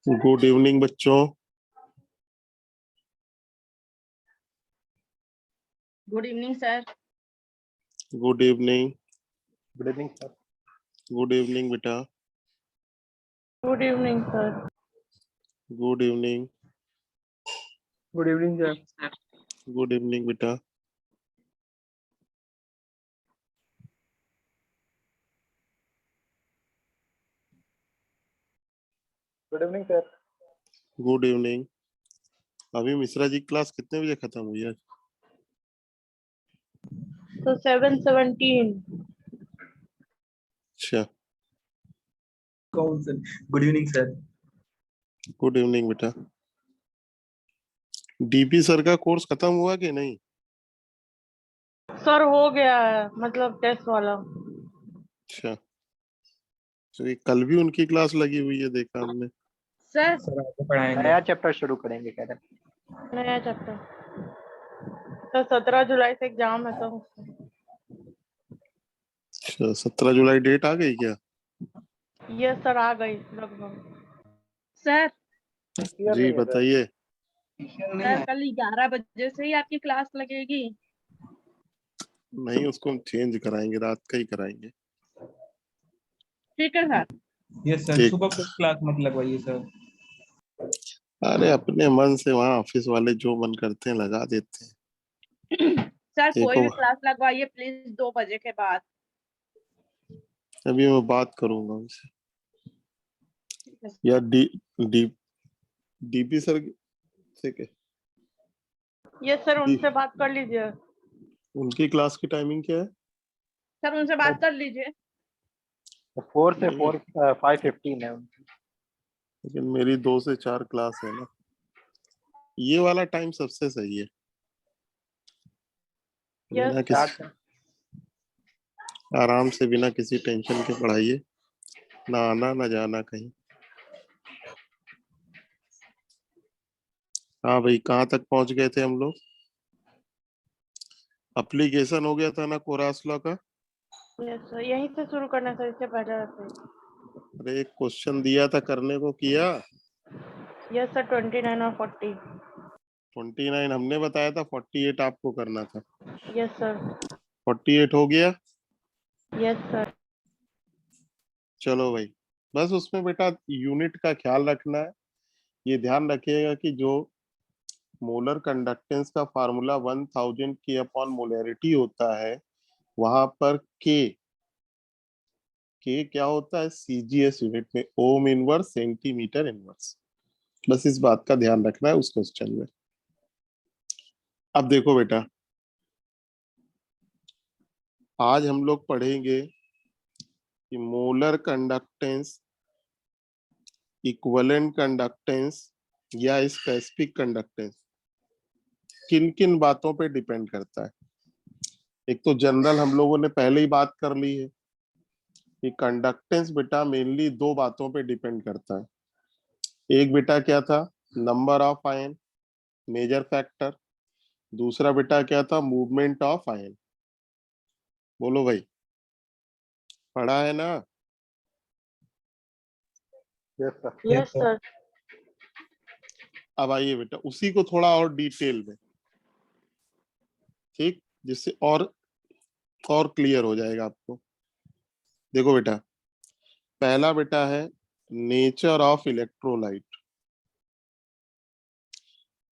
Good evening बच्चों। Good evening sir. Good evening. Good evening sir. Good evening बेटा। Good evening sir. Good evening. Good evening sir. Good evening बेटा। Good evening sir. Good evening. अभी मिश्रा जी class कितने बजे खत्म हुई है? तो 7:17। अच्छा। कौन sir? Good evening sir. Good evening बेटा। डीपी सर का कोर्स खत्म हुआ कि नहीं? सर हो गया है, मतलब टेस्ट वाला। अच्छा, तो ये कल भी उनकी क्लास लगी हुई है, देखा हमने। सर सर आगे पढ़ाएंगे। नया चैप्टर शुरू करेंगे कह रहे। नया चैप्टर। तो 17 जुलाई से एग्जाम है तो। अच्छा, 17 जुलाई डेट आ गई क्या? ये सर आ गई लगभग। सर जी बताइए। सर कल 11 बजे से ही आपकी क्लास लगेगी। नहीं, उसको हम चेंज कराएंगे, रात का ही कराएंगे। ठीक है सर। यस सर, ठीक। सुबह को क्लास मत लगवाइए सर। अरे अपने मन से वहाँ ऑफिस वाले जो मन करते हैं लगा देते हैं। सर कोई देखो, भी क्लास लगवाइए प्लीज 2 बजे के बाद। अभी मैं बात करूंगा उनसे। या डी डी डीपी सर से के ये सर उनसे बात कर लीजिए। उनकी क्लास की टाइमिंग क्या है? सर उनसे बात कर लीजिए। 4 से नहीं, 4 5:15 है उनकी। लेकिन मेरी 2 से 4 क्लास है ना। ये वाला टाइम सबसे सही है। बिना यस किसी आराम से, बिना किसी टेंशन के पढ़ाइए, ना आना ना जाना कहीं। हाँ भाई, कहाँ तक पहुंच गए थे हम लोग? एप्लीकेशन हो गया था ना कोरास लॉ का। यस सर, यहीं से शुरू करना सर, इससे पहले से। अरे एक क्वेश्चन दिया था करने को, किया? यस सर 29 और 40। 29 हमने बताया था, 48 आपको करना था। Yes sir. 48 हो गया। Yes sir. चलो भाई, बस उसमें बेटा यूनिट का ख्याल रखना है। ये ध्यान रखिएगा कि जो मोलर कंडक्टेंस का फार्मूला 1000 के अपॉन मोलैरिटी होता है, वहां पर के क्या होता है सीजीएस यूनिट में, ओम इनवर्स सेंटीमीटर इनवर्स। बस इस बात का ध्यान रखना है उस क्वेश्चन में। अब देखो बेटा, आज हम लोग पढ़ेंगे कि मोलर कंडक्टेंस, इक्विवेलेंट कंडक्टेंस या स्पेसिफिक कंडक्टेंस किन किन बातों पे डिपेंड करता है। एक तो जनरल हम लोगों ने पहले ही बात कर ली है कि कंडक्टेंस बेटा मेनली दो बातों पे डिपेंड करता है। एक बेटा क्या था, number of ion, major factor. दूसरा बेटा क्या था, मूवमेंट ऑफ आयन। बोलो भाई, पढ़ा है ना? Yes sir. Yes sir. अब आइए बेटा उसी को थोड़ा और डिटेल में, ठीक, जिससे और क्लियर हो जाएगा आपको। देखो बेटा, पहला बेटा है nature of electrolyte.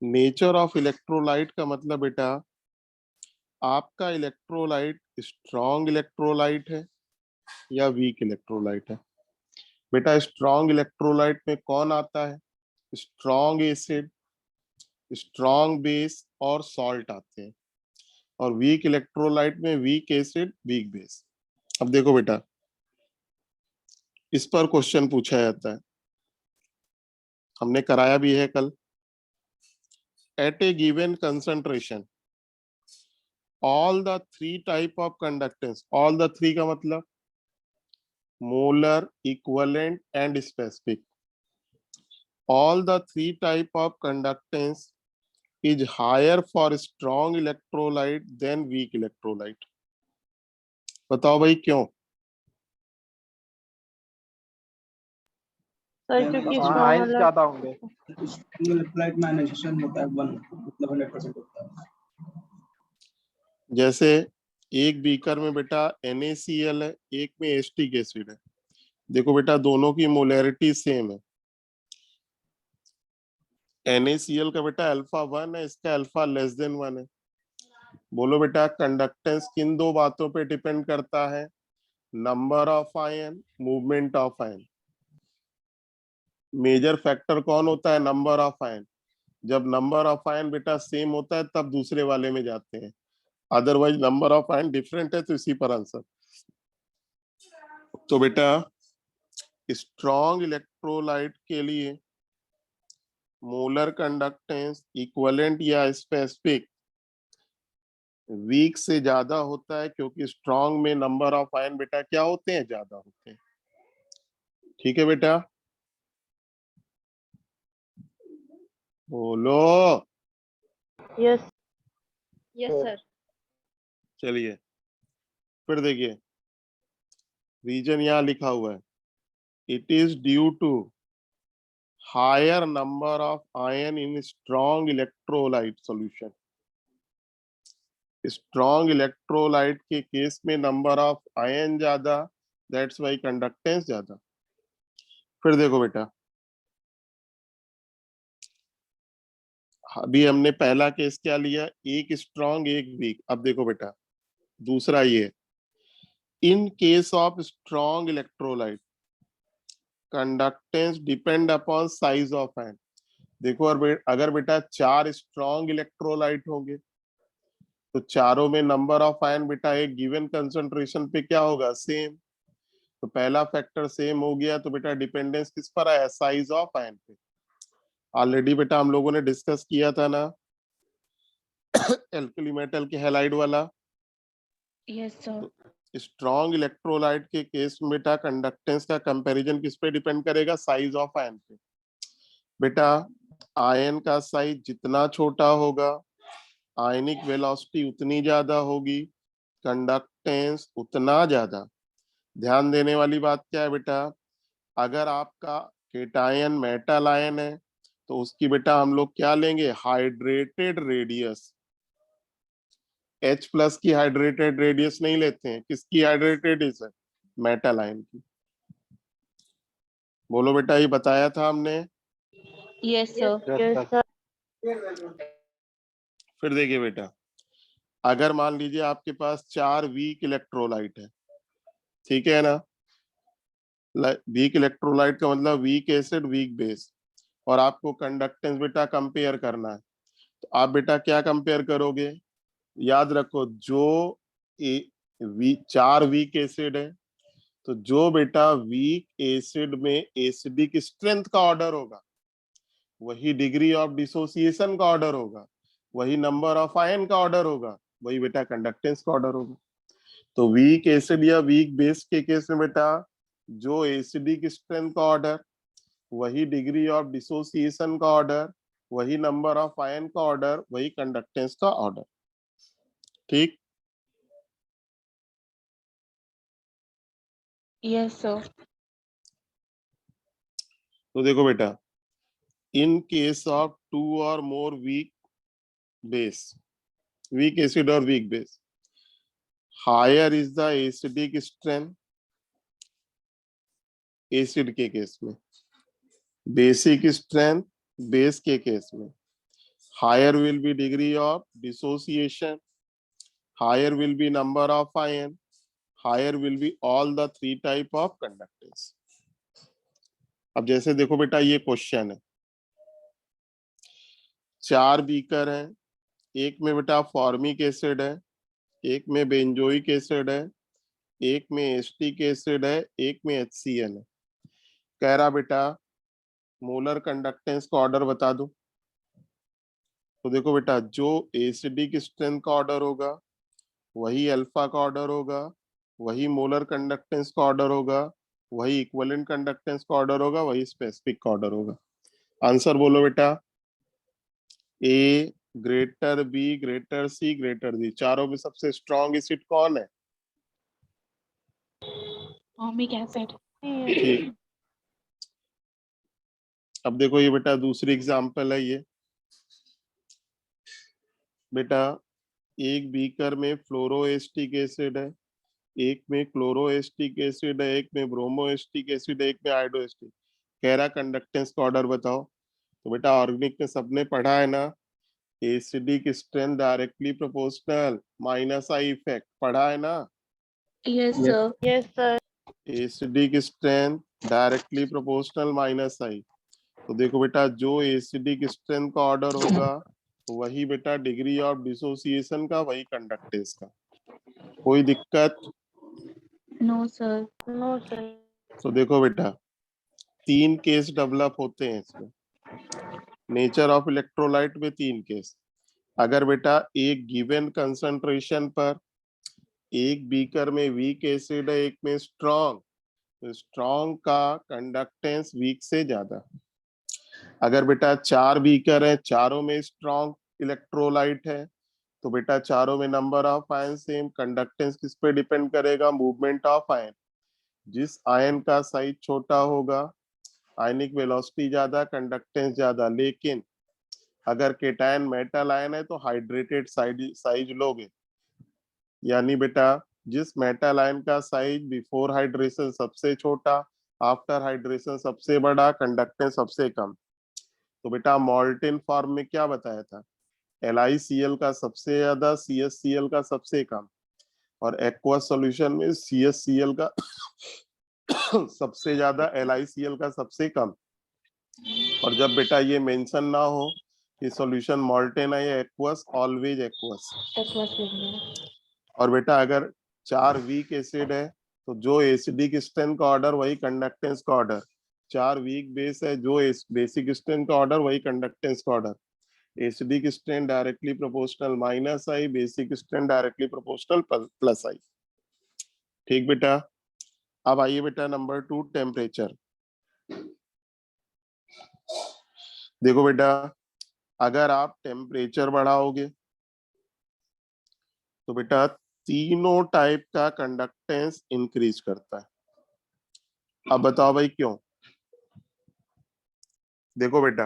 Nature of electrolyte का मतलब बेटा, आपका इलेक्ट्रोलाइट स्ट्रॉन्ग इलेक्ट्रोलाइट है या वीक इलेक्ट्रोलाइट है। बेटा स्ट्रॉन्ग इलेक्ट्रोलाइट में कौन आता है? स्ट्रॉन्ग एसिड, स्ट्रॉन्ग बेस और सॉल्ट आते हैं। और वीक इलेक्ट्रोलाइट में वीक एसिड वीक बेस। अब देखो बेटा, इस पर क्वेश्चन पूछा जाता है, हमने कराया भी है कल। At a given concentration, all the three type of conductance, all the three का मतलब molar, equivalent and specific, all the three type of conductance is higher for strong electrolyte than weak electrolyte। बताओ भाई क्यों? Sir क्योंकि हाँ, strong ions अलग ज्यादा होंगे। सिंगल इलेक्ट्रोलाइट में आयनाइजेशन होता है 1, मतलब 100% होता है। जैसे एक बीकर में बेटा NaCl है, एक में एसिटिक एसिड है। देखो बेटा दोनों की मोलैरिटी सेम है। NaCl का बेटा अल्फा 1 है, इसका अल्फा <1 है। बोलो बेटा कंडक्टेंस किन दो बातों पे डिपेंड करता है? Number of ion, movement of ion. Major factor कौन होता है? Number of ion. जब नंबर ऑफ आयन बेटा सेम होता है तब दूसरे वाले में जाते हैं, otherwise number of ion different है तो इसी पर आंसर। तो बेटा स्ट्रॉन्ग इलेक्ट्रोलाइट के लिए मोलर कंडक्टेंस इक्विवेलेंट या स्पेसिफिक वीक से ज्यादा होता है, क्योंकि स्ट्रॉन्ग में नंबर ऑफ आयन बेटा क्या होते हैं? ज्यादा होते हैं। ठीक है बेटा, बोलो। Yes yes sir. चलिए फिर देखिए, रीजन यहाँ लिखा हुआ है, it is due to higher number of ion in strong electrolyte solution. Strong electrolyte के केस में नंबर ऑफ आयन ज्यादा, दैट्स वाई कंडक्टेंस ज्यादा। फिर देखो बेटा, अभी हमने पहला केस क्या लिया? एक स्ट्रॉन्ग एक वीक। अब देखो बेटा दूसरा ये, in case of strong electrolyte conductance depend upon size of ion. देखो अगर बेटा 4 स्ट्रॉन्ग इलेक्ट्रोलाइट होंगे तो चारों में नंबर ऑफ आयन बेटा एक गिवन कंसंट्रेशन पे क्या होगा? सेम। तो पहला फैक्टर सेम हो गया, तो बेटा डिपेंडेंस किस पर आया? साइज ऑफ आयन पे। ऑलरेडी बेटा हम लोगों ने डिस्कस किया था ना एल्कली मेटल के हैलाइड वाला। Yes sir. स्ट्रॉन्ग इलेक्ट्रोलाइट के केस में बेटा कंडक्टेंस का कंपैरिजन किस पे डिपेंड करेगा? साइज ऑफ आयन पे। बेटा आयन का साइज जितना छोटा होगा आयनिक वेलोसिटी उतनी ज्यादा होगी, कंडक्टेंस उतना ज्यादा। ध्यान देने वाली बात क्या है बेटा? अगर आपका केटायन मेटल आयन है तो उसकी बेटा हम लोग क्या लेंगे? Hydrated radius. H+ की हाइड्रेटेड रेडियस नहीं लेते हैं। किसकी हाइड्रेटेड है? मेटल आयन की। बोलो बेटा, ये बताया था हमने। Yes sir. यस सर फिर देखिए बेटा, अगर मान लीजिए आपके पास 4 वीक इलेक्ट्रोलाइट है, ठीक है ना? वीक इलेक्ट्रोलाइट का मतलब वीक एसिड वीक बेस, और आपको कंडक्टेंस बेटा कंपेयर करना है। तो आप बेटा क्या कंपेयर करोगे? याद रखो, जो 4 वीक एसिड है तो जो बेटा वीक एसिड में एसिडिक स्ट्रेंथ का ऑर्डर होगा वही डिग्री ऑफ डिसोसिएशन का ऑर्डर होगा, वही नंबर ऑफ आयन का ऑर्डर होगा, वही बेटा कंडक्टेंस का ऑर्डर होगा। तो वीक एसिड या वीक बेस के केस में बेटा जो एसिडिक स्ट्रेंथ का ऑर्डर, वही डिग्री ऑफ डिसोसिएशन का ऑर्डर, वही नंबर ऑफ आयन का ऑर्डर, वही कंडक्टेंस का ऑर्डर। ठीक? Yes sir. तो देखो बेटा, इन केस ऑफ 2 और more weak base, weak acid और weak base, higher is the acidic strength acid के केस में, बेसिक स्ट्रेंथ बेस के केस में, higher will be degree of dissociation, higher will be number of ion, higher will be all the 3 type of conductance. अब जैसे देखो बेटा, ये question है, 4 बीकर हैं, एक में बेटा फॉर्मिक एसिड है, एक में बेंजोइक एसिड है, एक में एसिटिक एसिड है, एक में HCl है। कह रहा बेटा मोलर कंडक्टेंस का ऑर्डर बता दो। तो देखो बेटा, जो एसिडिक स्ट्रेंथ का ऑर्डर होगा वही अल्फा का ऑर्डर होगा, वही मोलर कंडक्टेंस का ऑर्डर होगा, वही इक्विवेलेंट कंडक्टेंस का ऑर्डर होगा, वही स्पेसिफिक का ऑर्डर होगा। आंसर बोलो बेटा। A greater B greater C greater D, चारों में सबसे स्ट्रॉन्ग एसिड कौन है? Formic acid. ठीक। अब देखो ये बेटा दूसरी एग्जांपल है ये। बेटा एक बीकर में फ्लोरोएस्टिक एसिड है, एक में क्लोरोएस्टिक एसिड है, एक में ब्रोमोएस्टिक एसिड है, एक में आयोडोएस्टिक। कह रहा कंडक्टेंस का ऑर्डर बताओ। तो बेटा ऑर्गेनिक में सबने पढ़ा है ना, acidic strength directly proportional minus I effect, पढ़ा है ना। Yes, Yes. sir. Yes sir. Acidic strength directly proportional minus I. तो देखो बेटा जो एसिडिक स्ट्रेंथ का ऑर्डर होगा वही बेटा डिग्री ऑफ डिसोसिएशन का, वही कंडक्टेंस का। कोई दिक्कत? No, sir. No sir. तो देखो बेटा तीन केस डेवलप होते हैं इसमें, नेचर ऑफ इलेक्ट्रोलाइट में तीन केस। अगर बेटा एक गिवन कंसंट्रेशन पर एक बीकर में वीक एसिड है, एक में स्ट्रॉन्ग, तो स्ट्रॉन्ग का कंडक्टेंस वीक से ज्यादा। अगर बेटा चार बीकर है, चारों में स्ट्रॉन्ग इलेक्ट्रोलाइट है, तो बेटा चारों में number of ion same, conductance किस पे डिपेंड करेगा, मूवमेंट ऑफ आयन। जिस आयन का साइज छोटा होगा आयनिक वेलोसिटी ज्यादा, कंडक्टेंस ज्यादा। लेकिन अगर केटायन मेटल आयन है तो हाइड्रेटेड साइज लोगे, यानी बेटा जिस मेटल आयन का साइज बिफोर हाइड्रेशन सबसे छोटा, आफ्टर हाइड्रेशन सबसे बड़ा, कंडक्टेंस सबसे कम। तो बेटा मोल्टेन फॉर्म में क्या बताया था, LiCl का सबसे ज्यादा, CaCl का सबसे कम, और एक्वस सॉल्यूशन में CaCl का सबसे ज्यादा, LiCl का सबसे कम। और जब बेटा ये मेंशन ना हो कि सॉल्यूशन मोल्टेन है या एक्वस, ऑलवेज एक्वस। और बेटा अगर चार वीक एसिड है तो जो एसिडिक स्ट्रेंथ का ऑर्डर वही कंडक्टेंस का ऑर्डर, चार वीक बेस है जो बेसिक स्ट्रेंथ का ऑर्डर वही कंडक्टेंस का order. Acidic strength directly proportional minus I, basic strength directly proportional plus I. ठीक बेटा। अब आइए बेटा नंबर 2, टेम्परेचर। देखो बेटा अगर आप टेम्परेचर बढ़ाओगे तो बेटा तीनों टाइप का कंडक्टेंस इंक्रीज करता है। अब बताओ भाई क्यों। देखो बेटा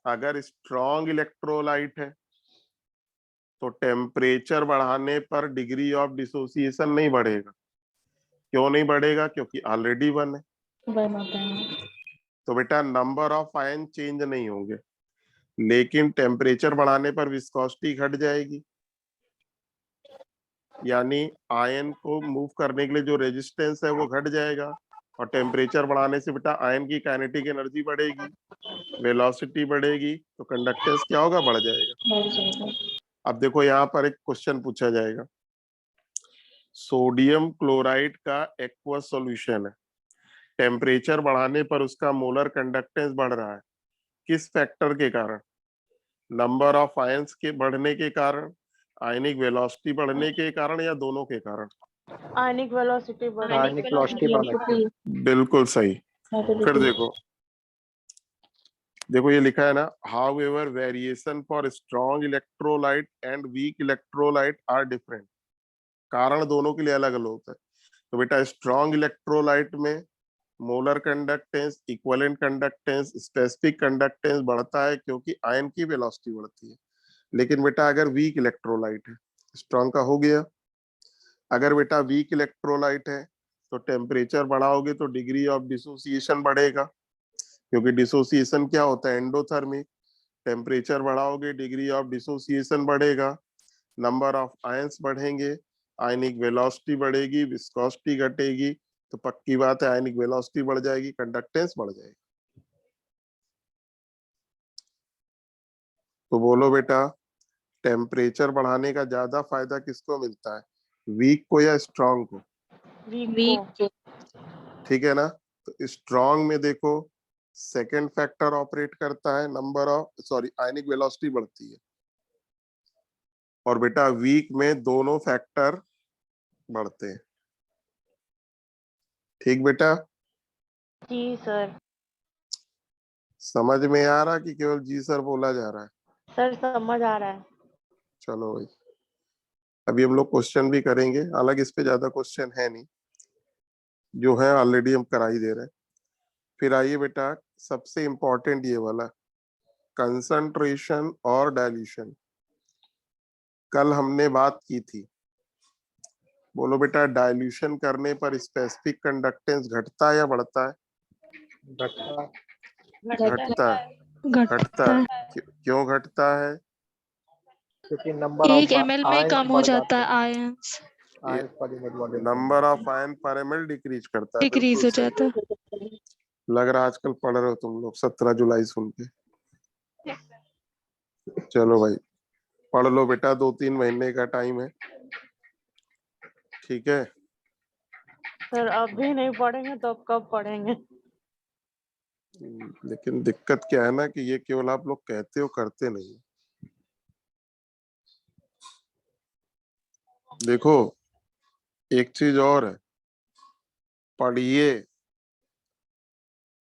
अगर स्ट्रॉन्ग इलेक्ट्रोलाइट है तो टेम्परेचर बढ़ाने पर डिग्री ऑफ डिसोसिएशन नहीं बढ़ेगा। क्यों नहीं बढ़ेगा, क्योंकि ऑलरेडी 1 है। तो बेटा नंबर ऑफ आयन चेंज नहीं होंगे, लेकिन टेम्परेचर बढ़ाने पर विस्कोसिटी घट जाएगी, यानी आयन को मूव करने के लिए जो रेजिस्टेंस है वो घट जाएगा। और टेम्परेचर बढ़ाने से बेटा आयन की काइनेटिक एनर्जी बढ़ेगी, वेलोसिटी बढ़ेगी, तो कंडक्टेंस क्या होगा, बढ़ जाएगा। अब देखो यहाँ पर एक क्वेश्चन पूछा जाएगा, सोडियम क्लोराइड का एक्वस सॉल्यूशन है, टेम्परेचर बढ़ाने पर उसका मोलर कंडक्टेंस बढ़ रहा है, किस फैक्टर के कारण, नंबर ऑफ आयंस के बढ़ने के कारण, आयनिक वेलोसिटी बढ़ने के कारण, या दोनों के कारण? आयनिक वेलोसिटी आयनिक वेलोसिटी बढ़ रही है। बिल्कुल सही। फिर देखो ये लिखा है ना, however variation for strong electrolyte and weak electrolyte are different. कारण दोनों के लिए अलग अलग होता है। तो बेटा स्ट्रॉन्ग इलेक्ट्रोलाइट में molar conductance, equivalent conductance, specific conductance बढ़ता है क्योंकि आयन की वेलोसिटी बढ़ती है। लेकिन बेटा अगर वीक इलेक्ट्रोलाइट है, स्ट्रॉन्ग का हो गया, अगर बेटा वीक इलेक्ट्रोलाइट है तो टेम्परेचर बढ़ाओगे तो डिग्री ऑफ डिसोसिएशन बढ़ेगा, क्योंकि डिसोसिएशन क्या होता है, एंडोथर्मिक। टेम्परेचर बढ़ाओगे डिग्री ऑफ डिसोसिएशन बढ़ेगा, नंबर ऑफ आयंस बढ़ेंगे, आयनिक वेलोसिटी बढ़ेगी, विस्कोसिटी घटेगी, तो पक्की बात है आयनिक वेलोसिटी बढ़ जाएगी, कंडक्टेंस बढ़ जाएगी। तो बोलो बेटा टेम्परेचर बढ़ाने का ज्यादा फायदा किसको मिलता है, वीक को या स्ट्रॉन्ग को? वीक को। ठीक है ना। तो स्ट्रॉन्ग में देखो सेकेंड फैक्टर ऑपरेट करता है, नंबर ऑफ आयनिक वेलोसिटी बढ़ती है, और बेटा वीक में दोनों फैक्टर बढ़ते हैं। ठीक बेटा। जी सर। समझ में आ रहा कि केवल जी सर बोला जा रहा है? सर समझ आ रहा है। चलो भाई अभी हम लोग क्वेश्चन भी करेंगे, हालांकि इस पे ज्यादा क्वेश्चन है नहीं, जो है ऑलरेडी हम करा ही दे रहे हैं। फिर आइए बेटा, सबसे इंपॉर्टेंट ये वाला, कंसंट्रेशन और डाइल्यूशन। कल हमने बात की थी, बोलो बेटा, डाइल्यूशन करने पर स्पेसिफिक कंडक्टेंस घटता है या बढ़ता है? घटता है। घटता है। क्यों घटता है? क्योंकि नंबर एक ऑफ ml में कम हो जाता है आयंस, नंबर ऑफ आयन पर ml डिक्रीज करता है। डिक्रीज बिल्कुल हो सही। जाता है। लग रहा है आजकल पढ़ रहे हो तुम लोग 17 जुलाई सुन के। चलो भाई, पढ़ लो बेटा, 2-3 महीने का टाइम है, ठीक है। सर अभी नहीं पढ़ेंगे तो अब कब पढ़ेंगे? लेकिन दिक्कत क्या है ना कि ये केवल आप लोग कहते हो, करते नहीं। देखो, एक चीज और है, पढ़िए,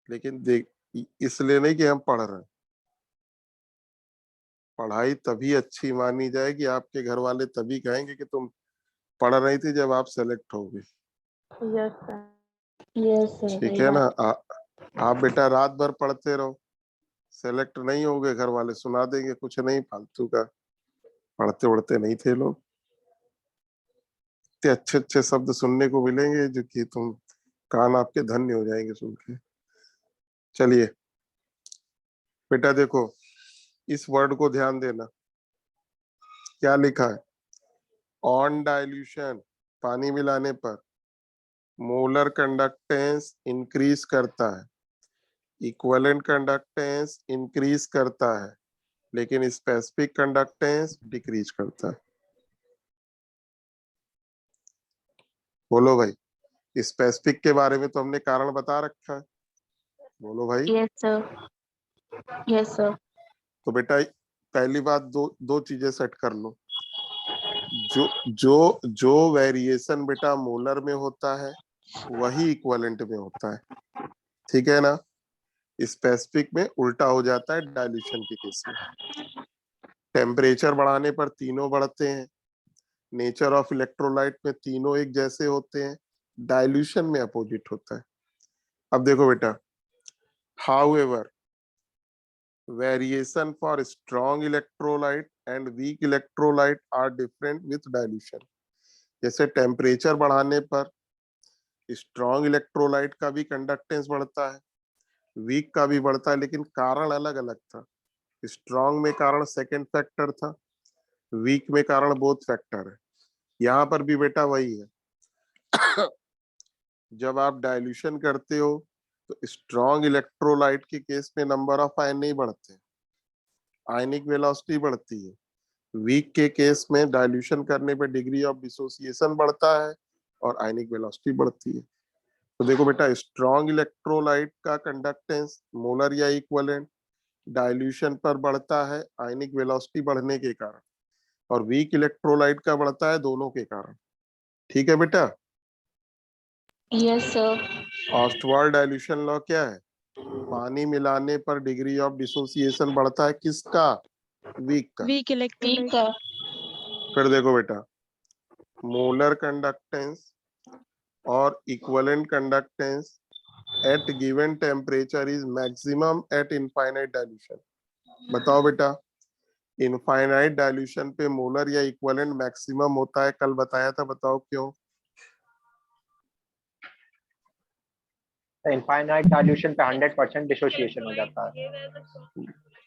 लेकिन देख, इसलिए नहीं कि हम पढ़ रहे हैं। पढ़ाई तभी अच्छी मानी जाएगी, आपके घर वाले तभी कहेंगे कि तुम पढ़ रही थी जब आप सेलेक्ट होगे। Yes sir. यस सर, ठीक वही है ना? बात। आप बेटा रात भर पढ़ते रहो, सेलेक्ट नहीं होगे, घर वाले सुना देंगे कुछ नहीं, फालतू का पढ़ते उड़ते नहीं थे लोग। इतने अच्छे अच्छे शब्द सुनने को मिलेंगे जो कि तुम, कान आपके धन्य हो जाएंगे सुन के। चलिए बेटा देखो, इस वर्ड को ध्यान देना, क्या लिखा है? ऑन डाइल्यूशन, पानी मिलाने पर मोलर कंडक्टेंस इंक्रीज करता है, इक्विवेलेंट कंडक्टेंस इंक्रीज करता है, लेकिन स्पेसिफिक कंडक्टेंस डिक्रीज करता है। बोलो भाई, स्पेसिफिक के बारे में तो हमने कारण बता रखा है, बोलो भाई। Yes sir, yes sir. तो बेटा पहली बात, दो दो चीजें सेट कर लो। जो जो जो वेरिएशन बेटा मोलर में होता है वही इक्विवेलेंट में होता है, ठीक है ना? स्पेसिफिक में उल्टा हो जाता है डाइल्यूशन के केस में। टेम्परेचर बढ़ाने पर तीनों बढ़ते हैं, नेचर ऑफ इलेक्ट्रोलाइट में तीनों एक जैसे होते हैं, डाइल्यूशन में अपोजिट होता है। अब देखो बेटा, however variation for strong electrolyte and weak electrolyte are different with dilution। जैसे टेम्परेचर बढ़ाने पर स्ट्रॉन्ग इलेक्ट्रोलाइट का भी कंडक्टेंस बढ़ता है, वीक का भी बढ़ता है, लेकिन कारण अलग अलग था। स्ट्रॉन्ग में कारण सेकंड फैक्टर था, वीक में कारण बोथ फैक्टर है। यहाँ पर भी बेटा वही है। जब आप डाइल्यूशन करते हो तो स्ट्रॉन्ग इलेक्ट्रोलाइट के केस में नंबर ऑफ आयन नहीं बढ़ते, आयनिक वेलोसिटी बढ़ती है। वीक के केस में डाइल्यूशन करने पे डिग्री ऑफ डिसोसिएशन बढ़ता है और आयनिक वेलोसिटी बढ़ती है। तो देखो बेटा, स्ट्रॉन्ग इलेक्ट्रोलाइट का कंडक्टेंस मोलर या इक्विवेलेंट डाइल्यूशन पर बढ़ता है आयनिक वेलोसिटी बढ़ने के कारण, और वीक इलेक्ट्रोलाइट का बढ़ता है दोनों के कारण। ठीक है बेटा? Yes sir. Ostwald dilution law क्या है? पानी मिलाने पर डिग्री ऑफ डिसोसिएशन बढ़ता है, किसका? वीक का। वीक इलेक्ट्रोलाइट का। फिर देखो बेटा, मोलर कंडक्टेंस और equivalent conductance at given temperature is maximum at infinite dilution. बताओ बेटा, इनफाइनाइट डाइल्यूशन पे मोलर या इक्विवेलेंट मैक्सिमम होता है, कल बताया था, बताओ क्यों? इनफाइनाइट डाइल्यूशन पे 100% डिसोसिएशन हो जाता है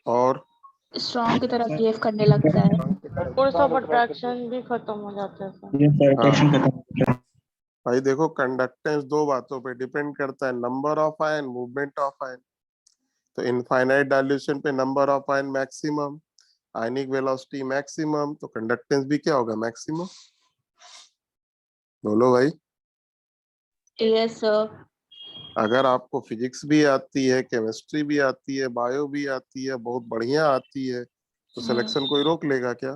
और स्ट्रॉन्ग की तरफ बिहेव करने लगता है। फोर्स ऑफ अट्रैक्शन भी खत्म हो जाता है सर। ये अट्रैक्शन खत्म हो गया। भाई देखो, कंडक्टेंस दो बातों पे डिपेंड करता है, number of ion, movement of ion. तो इनफाइनाइट डाइल्यूशन पे number of ion maximum, ionic velocity maximum, तो कंडक्टेंस भी क्या होगा? मैक्सिमम। बोलो भाई। Yes sir. अगर आपको फिजिक्स भी आती है, केमिस्ट्री भी आती है, बायो भी आती है, बहुत बढ़िया आती है, तो सिलेक्शन कोई रोक लेगा क्या?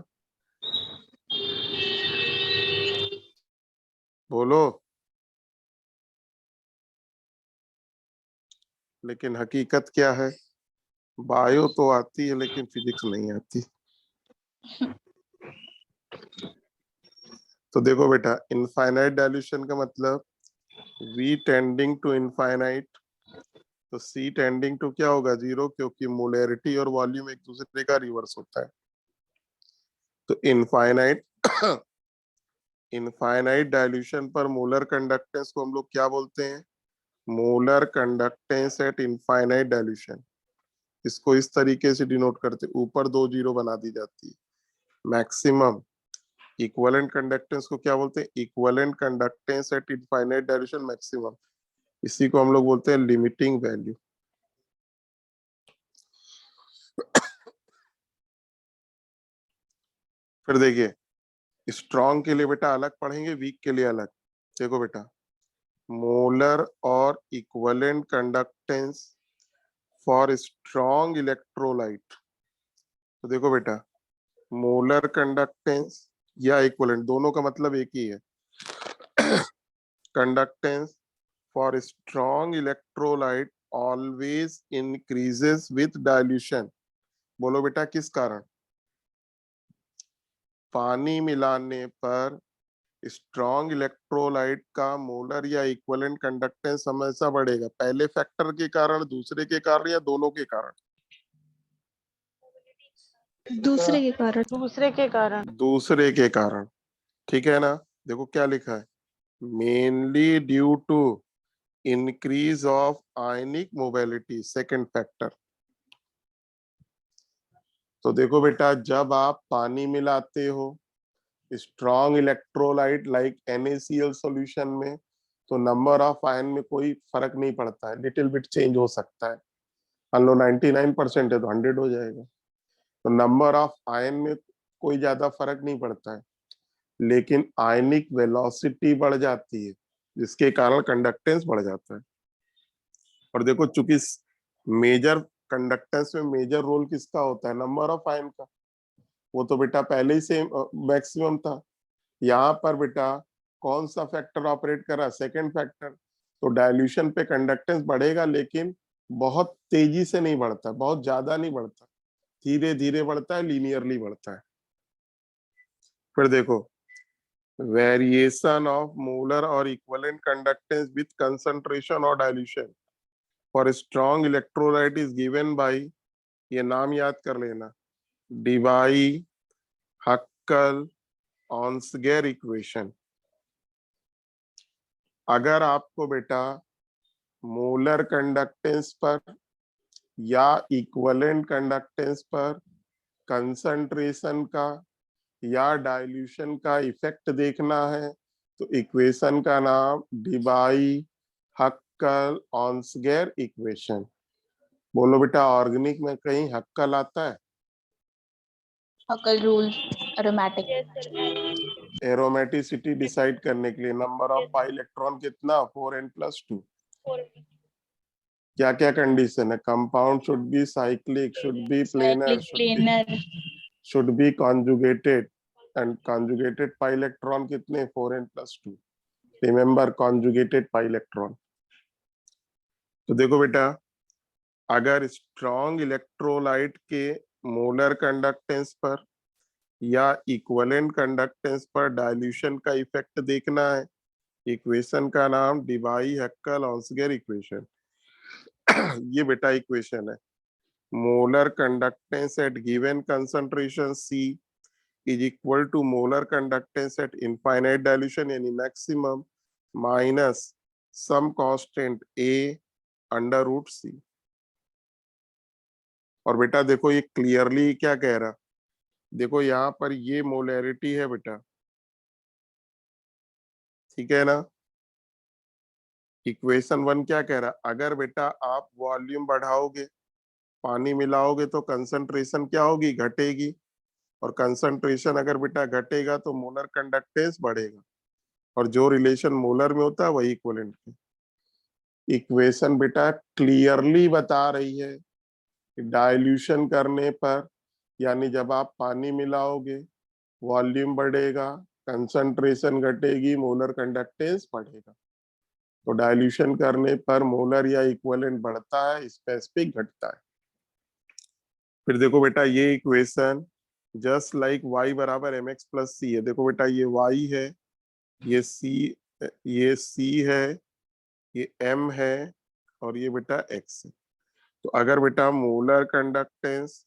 बोलो। लेकिन हकीकत क्या है? बायो तो आती है लेकिन फिजिक्स नहीं आती। तो देखो बेटा, इनफाइनाइट डाइल्यूशन का मतलब वी टेंडिंग टू इनफाइनाइट तो C टेंडिंग टू क्या होगा 0, क्योंकि मोलैरिटी और वॉल्यूम एक दूसरे का रिवर्स होता है। तो इनफाइनाइट डाइल्यूशन पर मोलर कंडक्टेंस को हम लोग क्या बोलते हैं, molar conductance at infinite dilution. इसको इस तरीके से डिनोट करते, ऊपर 2 जीरो बना दी जाती है। मैक्सिमम इक्विवेलेंट कंडक्टेंस को क्या बोलते हैं, equivalent conductance at infinite dilution maximum. इसी को हम लोग बोलते हैं लिमिटिंग वैल्यू। फिर देखिए, स्ट्रॉन्ग के लिए बेटा अलग पढ़ेंगे, वीक के लिए अलग। देखो बेटा, मोलर और equivalent conductance for strong electrolyte. तो देखो बेटा, मोलर कंडक्टेंस या इक्विवेलेंट दोनों का मतलब एक ही है। Conductance for strong electrolyte always increases with dilution. बोलो बेटा किस कारण, पानी मिलाने पर स्ट्रॉन्ग इलेक्ट्रोलाइट का मोलर या इक्विवेलेंट कंडक्टेंस हमेशा बढ़ेगा। पहले फैक्टर के कारण, दूसरे के कारण, या दोनों के कारण? दूसरे के कारण। दूसरे के कारण। दूसरे के कारण, ठीक है ना। देखो क्या लिखा है, mainly due to increase of ionic mobility, second factor. तो देखो बेटा, जब आप पानी मिलाते हो strong electrolyte like NaCl solution में, तो नंबर ऑफ आयन में कोई फर्क नहीं पड़ता है, लिटिल बिट चेंज हो सकता है। मान लो 99% है तो 100 हो जाएगा। तो नंबर ऑफ आयन में कोई ज्यादा फर्क नहीं पड़ता है, लेकिन आयनिक वेलोसिटी बढ़ जाती है, जिसके कारण कंडक्टेंस बढ़ जाता है। और देखो, चूंकि मेजर कंडक्टेंस में मेजर रोल किसका होता है, नंबर ऑफ आयन का, वो तो बेटा पहले ही से मैक्सिमम था। यहाँ पर बेटा कौन सा फैक्टर ऑपरेट कर रहा है, सेकंड फैक्टर। तो डाइल्यूशन पे कंडक्टेंस बढ़ेगा, लेकिन बहुत तेजी से नहीं बढ़ता, बहुत ज्यादा नहीं बढ़ता, धीरे धीरे बढ़ता है, लीनियरली बढ़ता है। फिर देखो, वेरिएशन ऑफ मोलर और इक्विवेलेंट कंडक्टेंस विथ कंसंट्रेशन और dilution for strong electrolyte is given by, ये नाम याद कर लेना, डिवाई हक्कल ऑन्सगेर इक्वेशन। अगर आपको बेटा मोलर कंडक्टेंस पर या इक्विवेलेंट कंडक्टेंस पर कंसंट्रेशन का या डाइल्यूशन का इफेक्ट देखना है, तो इक्वेशन का नाम डिवाई हक्कल ऑन्सगेर इक्वेशन। बोलो बेटा, ऑर्गेनिक में कहीं हक्कल आता है? हकल रूल, एरोमेटिक। एरोमेटिसिटी डिसाइड करने के लिए नंबर ऑफ पाई इलेक्ट्रॉन कितना, 4n+2। क्या क्या कंडीशन है, compound should be cyclic, should be planar, planar. Should be conjugated, and conjugated pi electron कितने, 4n+2। Remember, conjugated pi electron. तो देखो बेटा, अगर स्ट्रॉन्ग इलेक्ट्रोलाइट के मोलर कंडक्टेंस पर या इक्विवेलेंट कंडक्टेंस पर डाइल्यूशन का इफेक्ट देखना है, इक्वेशन का नाम डिवाई हक्कल ऑन्सगेर इक्वेशन। ये बेटा इक्वेशन है, molar conductance at given concentration C is equal to molar conductance at infinite dilution यानी maximum minus some constant A √C। और बेटा देखो, ये क्लियरली क्या कह रहा, देखो यहाँ पर ये मोलैरिटी है बेटा, ठीक है ना। इक्वेशन 1 क्या कह रहा, अगर बेटा आप वॉल्यूम बढ़ाओगे, पानी मिलाओगे, तो कंसंट्रेशन क्या होगी, घटेगी। और कंसंट्रेशन अगर बेटा घटेगा तो मोलर कंडक्टेंस बढ़ेगा, और जो रिलेशन मोलर में होता है वही इक्विवेलेंट में। इक्वेशन बेटा क्लियरली बता रही है कि डाइल्यूशन करने पर, यानी जब आप पानी मिलाओगे, वॉल्यूम बढ़ेगा, कंसंट्रेशन घटेगी, मोलर कंडक्टेंस बढ़ेगा। तो डाइल्यूशन करने पर मोलर या इक्विवेलेंट बढ़ता है, स्पेसिफिक घटता है। फिर देखो बेटा, ये इक्वेशन जस्ट लाइक y बराबर mx+c है। देखो बेटा, ये y है, ये c है, ये m है, और ये बेटा x है। तो अगर बेटा molar conductance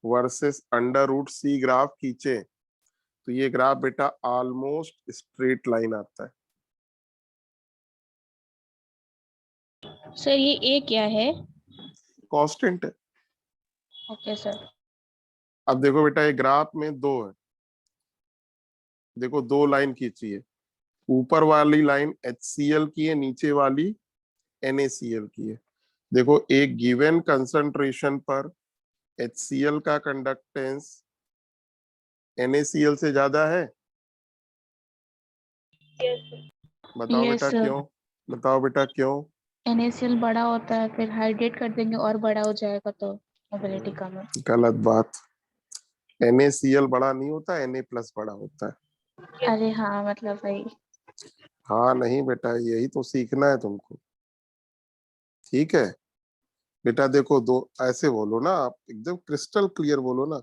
versus under root C graph खींचे तो ये ग्राफ बेटा ऑलमोस्ट स्ट्रेट लाइन आता है। सर ये ए क्या है? कांस्टेंट है। Okay sir. अब देखो बेटा ये ग्राफ में दो है, देखो दो लाइन खींची है, ऊपर वाली लाइन HCl की है, नीचे वाली NaCl की है। देखो एक गिवन कंसंट्रेशन पर HCl का कंडक्टेंस NaCl से ज्यादा है। बताओ यस बेटा सर। क्यों, बताओ बेटा क्यों। NaCl बड़ा होता है, फिर हाइड्रेट कर देंगे और बड़ा हो जाएगा तो मोबिलिटी कम है। गलत बात, NaCl बड़ा नहीं होता, Na+ बड़ा होता है। अरे हाँ, मतलब वही। हाँ नहीं बेटा, यही तो सीखना है तुमको, ठीक है बेटा। देखो दो ऐसे बोलो ना, आप एकदम क्रिस्टल क्लियर बोलो ना,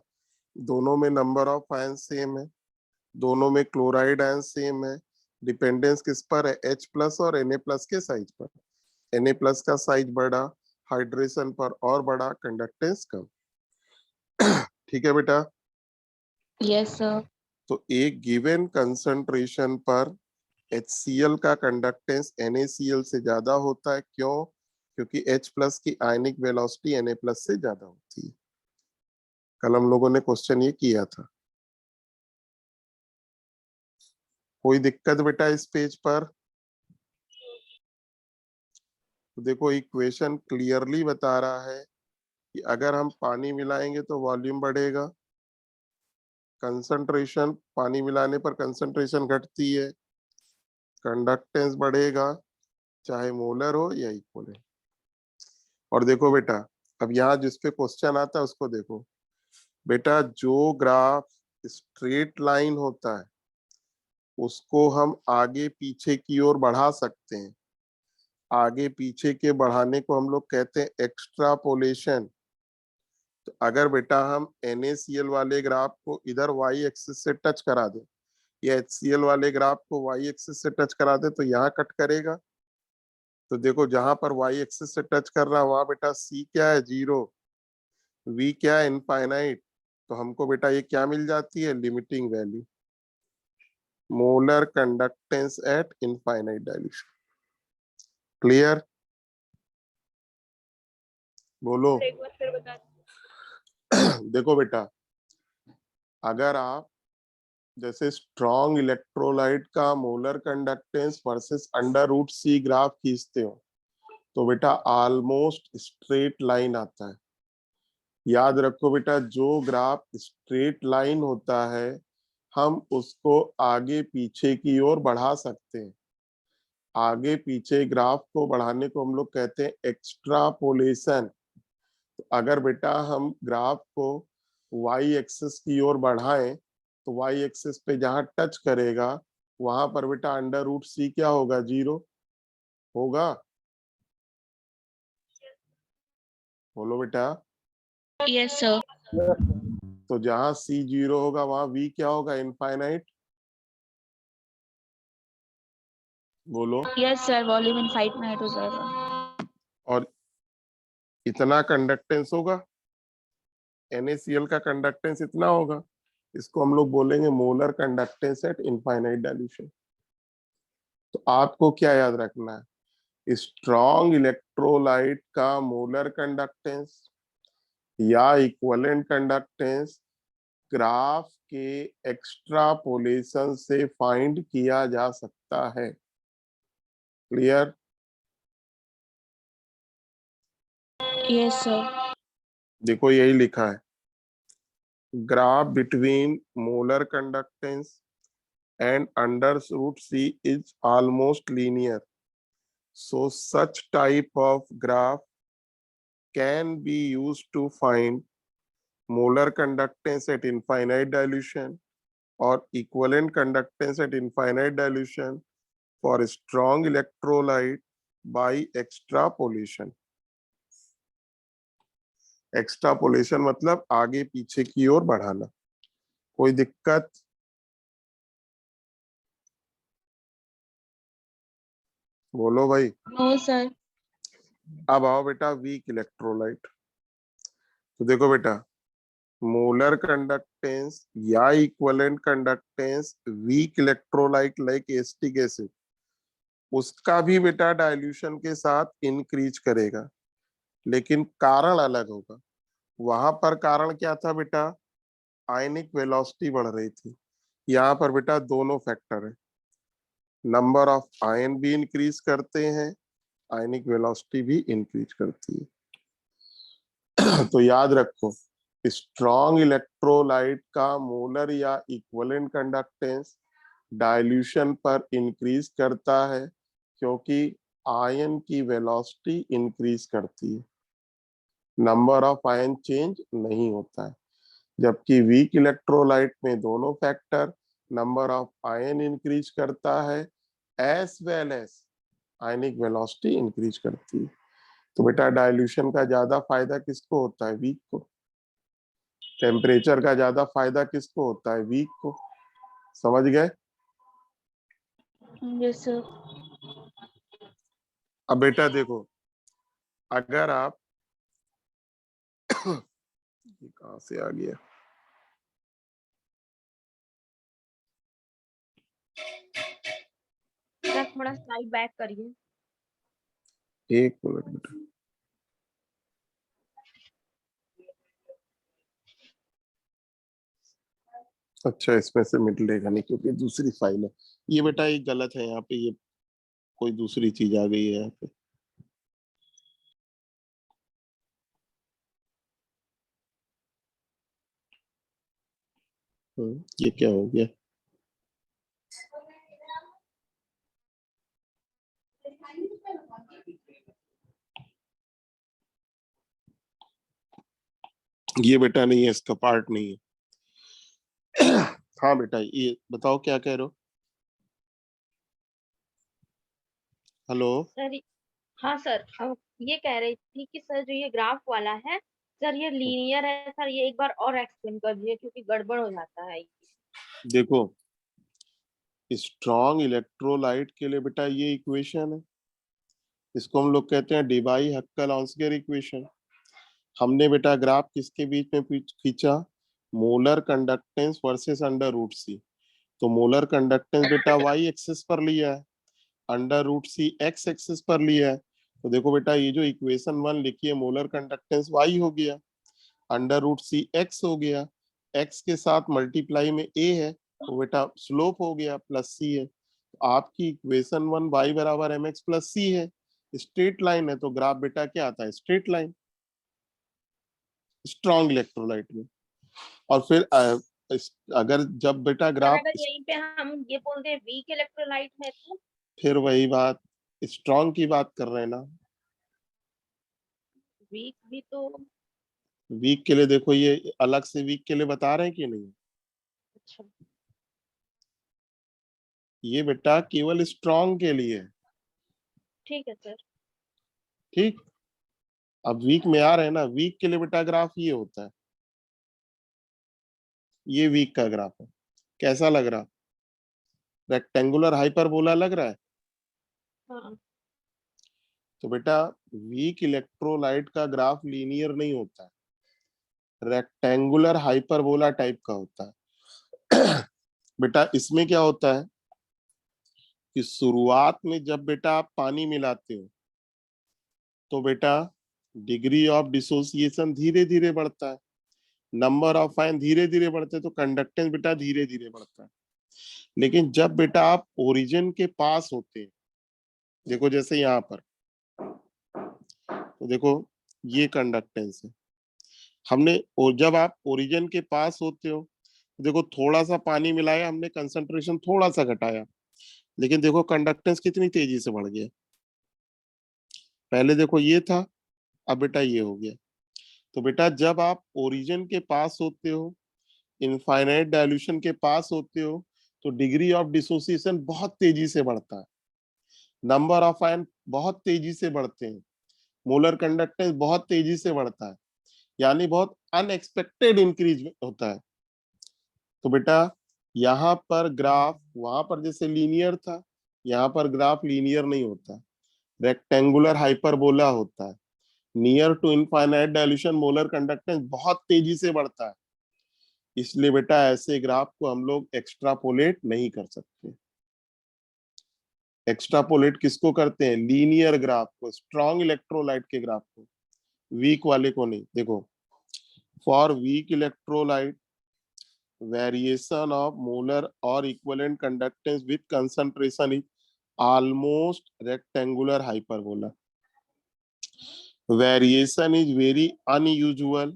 दोनों में नंबर ऑफ आयन सेम है, दोनों में क्लोराइड आयन सेम है, डिपेंडेंस किस पर है, H+ और Na+ के साइज पर। Na+ का साइज बड़ा, हाइड्रेशन पर और बड़ा, कंडक्टेंस कम। ठीक है बेटा। Yes sir. तो एक गिवन कंसंट्रेशन पर HCl का कंडक्टेंस NaCl से ज्यादा होता है, क्यों? क्योंकि H+ की आयनिक वेलोसिटी Na+ से ज्यादा होती है। कल हम लोगों ने क्वेश्चन ये किया था। कोई दिक्कत बेटा इस पेज पर? तो देखो इक्वेशन क्लियरली बता रहा है कि अगर हम पानी मिलाएंगे तो वॉल्यूम बढ़ेगा, कंसंट्रेशन पानी मिलाने पर कंसंट्रेशन घटती है, कंडक्टेंस बढ़ेगा, चाहे मोलर हो या इक्वल है। और देखो बेटा, अब यहाँ जिसपे क्वेश्चन आता है उसको देखो बेटा, जो ग्राफ स्ट्रेट लाइन होता है उसको हम आगे पीछे की ओर बढ़ा सकते हैं। आगे पीछे के बढ़ाने को हम लोग कहते हैं एक्स्ट्रापोलेशन। तो अगर बेटा हम NaCl वाले ग्राफ को इधर y एक्सिस से टच करा दे या HCl वाले ग्राफ को y एक्सिस से टच करा दे तो यहाँ कट करेगा। तो देखो जहां पर y एक्सिस से टच कर रहा है वहां बेटा c क्या है, 0, v क्या है, इनफाइनाइट। तो हमको बेटा ये क्या मिल जाती है, limiting value, molar conductance at infinite dilution. Clear? बोलो। एक बार फिर बता। देखो बेटा, अगर आप जैसे स्ट्रॉन्ग इलेक्ट्रोलाइट का molar conductance versus under root C graph खींचते हो तो बेटा ऑलमोस्ट स्ट्रेट लाइन आता है। याद रखो बेटा, जो ग्राफ स्ट्रेट लाइन होता है हम उसको आगे पीछे की ओर बढ़ा सकते हैं। आगे पीछे ग्राफ को बढ़ाने को हम लोग कहते हैं एक्स्ट्रापोलेशन। तो अगर बेटा हम ग्राफ को y एक्सिस की ओर बढ़ाएं तो y एक्सिस पे जहां टच करेगा वहां पर बेटा अंडर रूट सी क्या होगा, 0 होगा। बोलो बेटा। Yes sir. तो जहां c 0 होगा वहां v क्या होगा, इनफाइनाइट। बोलो। यस सर, वॉल्यूम इनफाइनाइट हो जाएगा। और इतना कंडक्टेंस होगा, NaCl का कंडक्टेंस इतना होगा, इसको हम लोग बोलेंगे molar conductance at infinite dilution. तो आपको क्या याद रखना है, स्ट्रॉन्ग इलेक्ट्रोलाइट का मोलर कंडक्टेंस या इक्विवेलेंट कंडक्टेंस ग्राफ के एक्स्ट्रापोलेशन से फाइंड किया जा सकता है। क्लियर? Yes sir. देखो यही लिखा है, graph between molar conductance and under root C is almost linear. So such type of graph can be used to find molar conductance at infinite dilution or equivalent conductance at infinite dilution for strong electrolyte by extrapolation. Extrapolation मतलब आगे पीछे की ओर बढ़ाना। कोई दिक्कत? बोलो भाई। No sir. अब आओ बेटा वीक इलेक्ट्रोलाइट। तो देखो बेटा, मोलर कंडक्टेंस या equivalent conductance weak electrolyte like acetic acid, उसका भी बेटा डाइल्यूशन के साथ इंक्रीज करेगा, लेकिन कारण अलग होगा। वहां पर कारण क्या था बेटा, आयनिक वेलोसिटी बढ़ रही थी। यहाँ पर बेटा दोनों फैक्टर है, नंबर ऑफ आयन भी इंक्रीज करते हैं, आयनिक वेलोसिटी भी इंक्रीज करती है। तो याद रखो, स्ट्रॉन्ग इलेक्ट्रोलाइट का मोलर या इक्विवेलेंट कंडक्टेंस डाइल्यूशन पर इंक्रीज करता है, क्योंकि आयन की वेलोसिटी इंक्रीज करती है, नंबर ऑफ आयन चेंज नहीं होता है। जबकि वीक इलेक्ट्रोलाइट में दोनों factor, number of ion increase करता है as well as ionic velocity increase करती है। तो बेटा डाइल्यूशन का ज्यादा फायदा किसको होता है, वीक को। टेम्परेचर का ज्यादा फायदा किसको होता है, वीक को। समझ गए? Yes sir. अब बेटा देखो, अगर आप ये कहां से आ गया, सर थोड़ा स्लाइड बैक करिए। एक मिनट बेटा। अच्छा, इसमें से मिलेगा नहीं क्योंकि दूसरी फाइल है। ये बेटा ये गलत है, यहाँ पे ये कोई दूसरी चीज आ गई है यहाँ पे। ये क्या हो गया, ये बेटा नहीं है, इसका पार्ट नहीं है। हाँ बेटा, ये बताओ क्या कह रहे हो। हेलो। सर हाँ सर, अब ये कह रही थी कि सर जो ये ग्राफ वाला है सर ये लीनियर है सर, ये एक बार और एक्सप्लेन कर दीजिए क्योंकि गड़बड़ हो जाता है। देखो, स्ट्रॉन्ग इलेक्ट्रोलाइट के लिए बेटा ये इक्वेशन है, इसको हम लोग कहते हैं डिबाई हक्कल-ऑन्सगर इक्वेशन। हमने बेटा ग्राफ किसके बीच में खींचा, molar conductance versus under root C. तो मोलर कंडक्टेंस बेटा वाई एक्सिस पर लिया है, under root C X axis पर लिया है। तो देखो बेटा, ये जो इक्वेशन 1 लिखी है, मोलर कंडक्टेंस वाई हो गया, अंडर रूट सी एक्स हो गया, एक्स के साथ मल्टीप्लाई में ए है, तो बेटा स्लोप हो गया प्लस सी है। तो आपकी इक्वेशन 1 वाई बराबर एम एक्स प्लस सी है, स्ट्रेट लाइन है, तो ग्राफ बेटा क्या आता है, स्ट्रेट लाइन, स्ट्रॉन्ग इलेक्ट्रोलाइट में। और फिर अगर जब बेटा सर ग्राफ, अगर यहीं पे हम ये बोलते हैं वीक इलेक्ट्रोलाइट है तो फिर वही बात, स्ट्रॉन्ग की बात कर रहे हैं ना। वीक भी तो वीक के लिए देखो, ये अलग से वीक के लिए बता रहे हैं कि नहीं, अच्छा। ये बेटा केवल स्ट्रॉन्ग के लिए है। ठीक है सर। ठीक, अब वीक में आ रहे हैं ना, वीक के लिए बेटा ग्राफ ये होता है, ये वीक का ग्राफ है। कैसा लग रहा, रेक्टेंगुलर हाइपरबोला लग रहा है। हाँ तो बेटा वीक इलेक्ट्रोलाइट का ग्राफ लीनियर नहीं होता है, रेक्टेंगुलर हाइपरबोला टाइप का होता है। बेटा इसमें क्या होता है कि शुरुआत में जब बेटा आप पानी मिलाते हो, तो बेटा डिग्री ऑफ डिसोसिएशन धीरे धीरे बढ़ता है, नंबर ऑफ आयन धीरे धीरे बढ़ते हैं, तो कंडक्टेंस बेटा धीरे धीरे बढ़ता है। लेकिन जब बेटा आप ओरिजिन के पास होते हैं, देखो जैसे यहाँ पर, तो देखो ये कंडक्टेंस है, हमने, और जब आप ओरिजिन के पास होते हो, तो देखो थोड़ा सा पानी मिलाया हमने, कंसंट्रेशन थोड़ा सा घटाया, लेकिन देखो कंडक्टेंस कितनी तेजी से बढ़ गया। पहले देखो ये था, अब बेटा ये हो गया। तो बेटा जब आप ओरिजिन के पास होते हो, इनफाइनाइट डाइल्यूशन के पास होते हो, तो डिग्री ऑफ डिसोसिएशन बहुत तेजी से बढ़ता है, नंबर ऑफ आयन बहुत तेजी से बढ़ते हैं, मोलर कंडक्टेंस बहुत तेजी से बढ़ता है, यानी बहुत अनएक्सपेक्टेड इंक्रीज होता है। तो बेटा यहाँ पर ग्राफ, वहां पर जैसे लीनियर था, यहाँ पर ग्राफ लीनियर नहीं होता, रेक्टेंगुलर हाइपरबोला होता है। Near to infinite dilution molar conductance बहुत तेजी से बढ़ता है, इसलिए बेटा ऐसे ग्राफ को हम लोग एक्स्ट्रापोलेट नहीं कर सकते। एक्स्ट्रापोलेट किसको करते हैं? लीनियर ग्राफ को, स्ट्रॉन्ग इलेक्ट्रोलाइट के ग्राफ को, वीक वाले को नहीं। देखो, for weak electrolyte variation of molar or equivalent conductance with concentration is almost rectangular hyperbola. Variation is very unusual,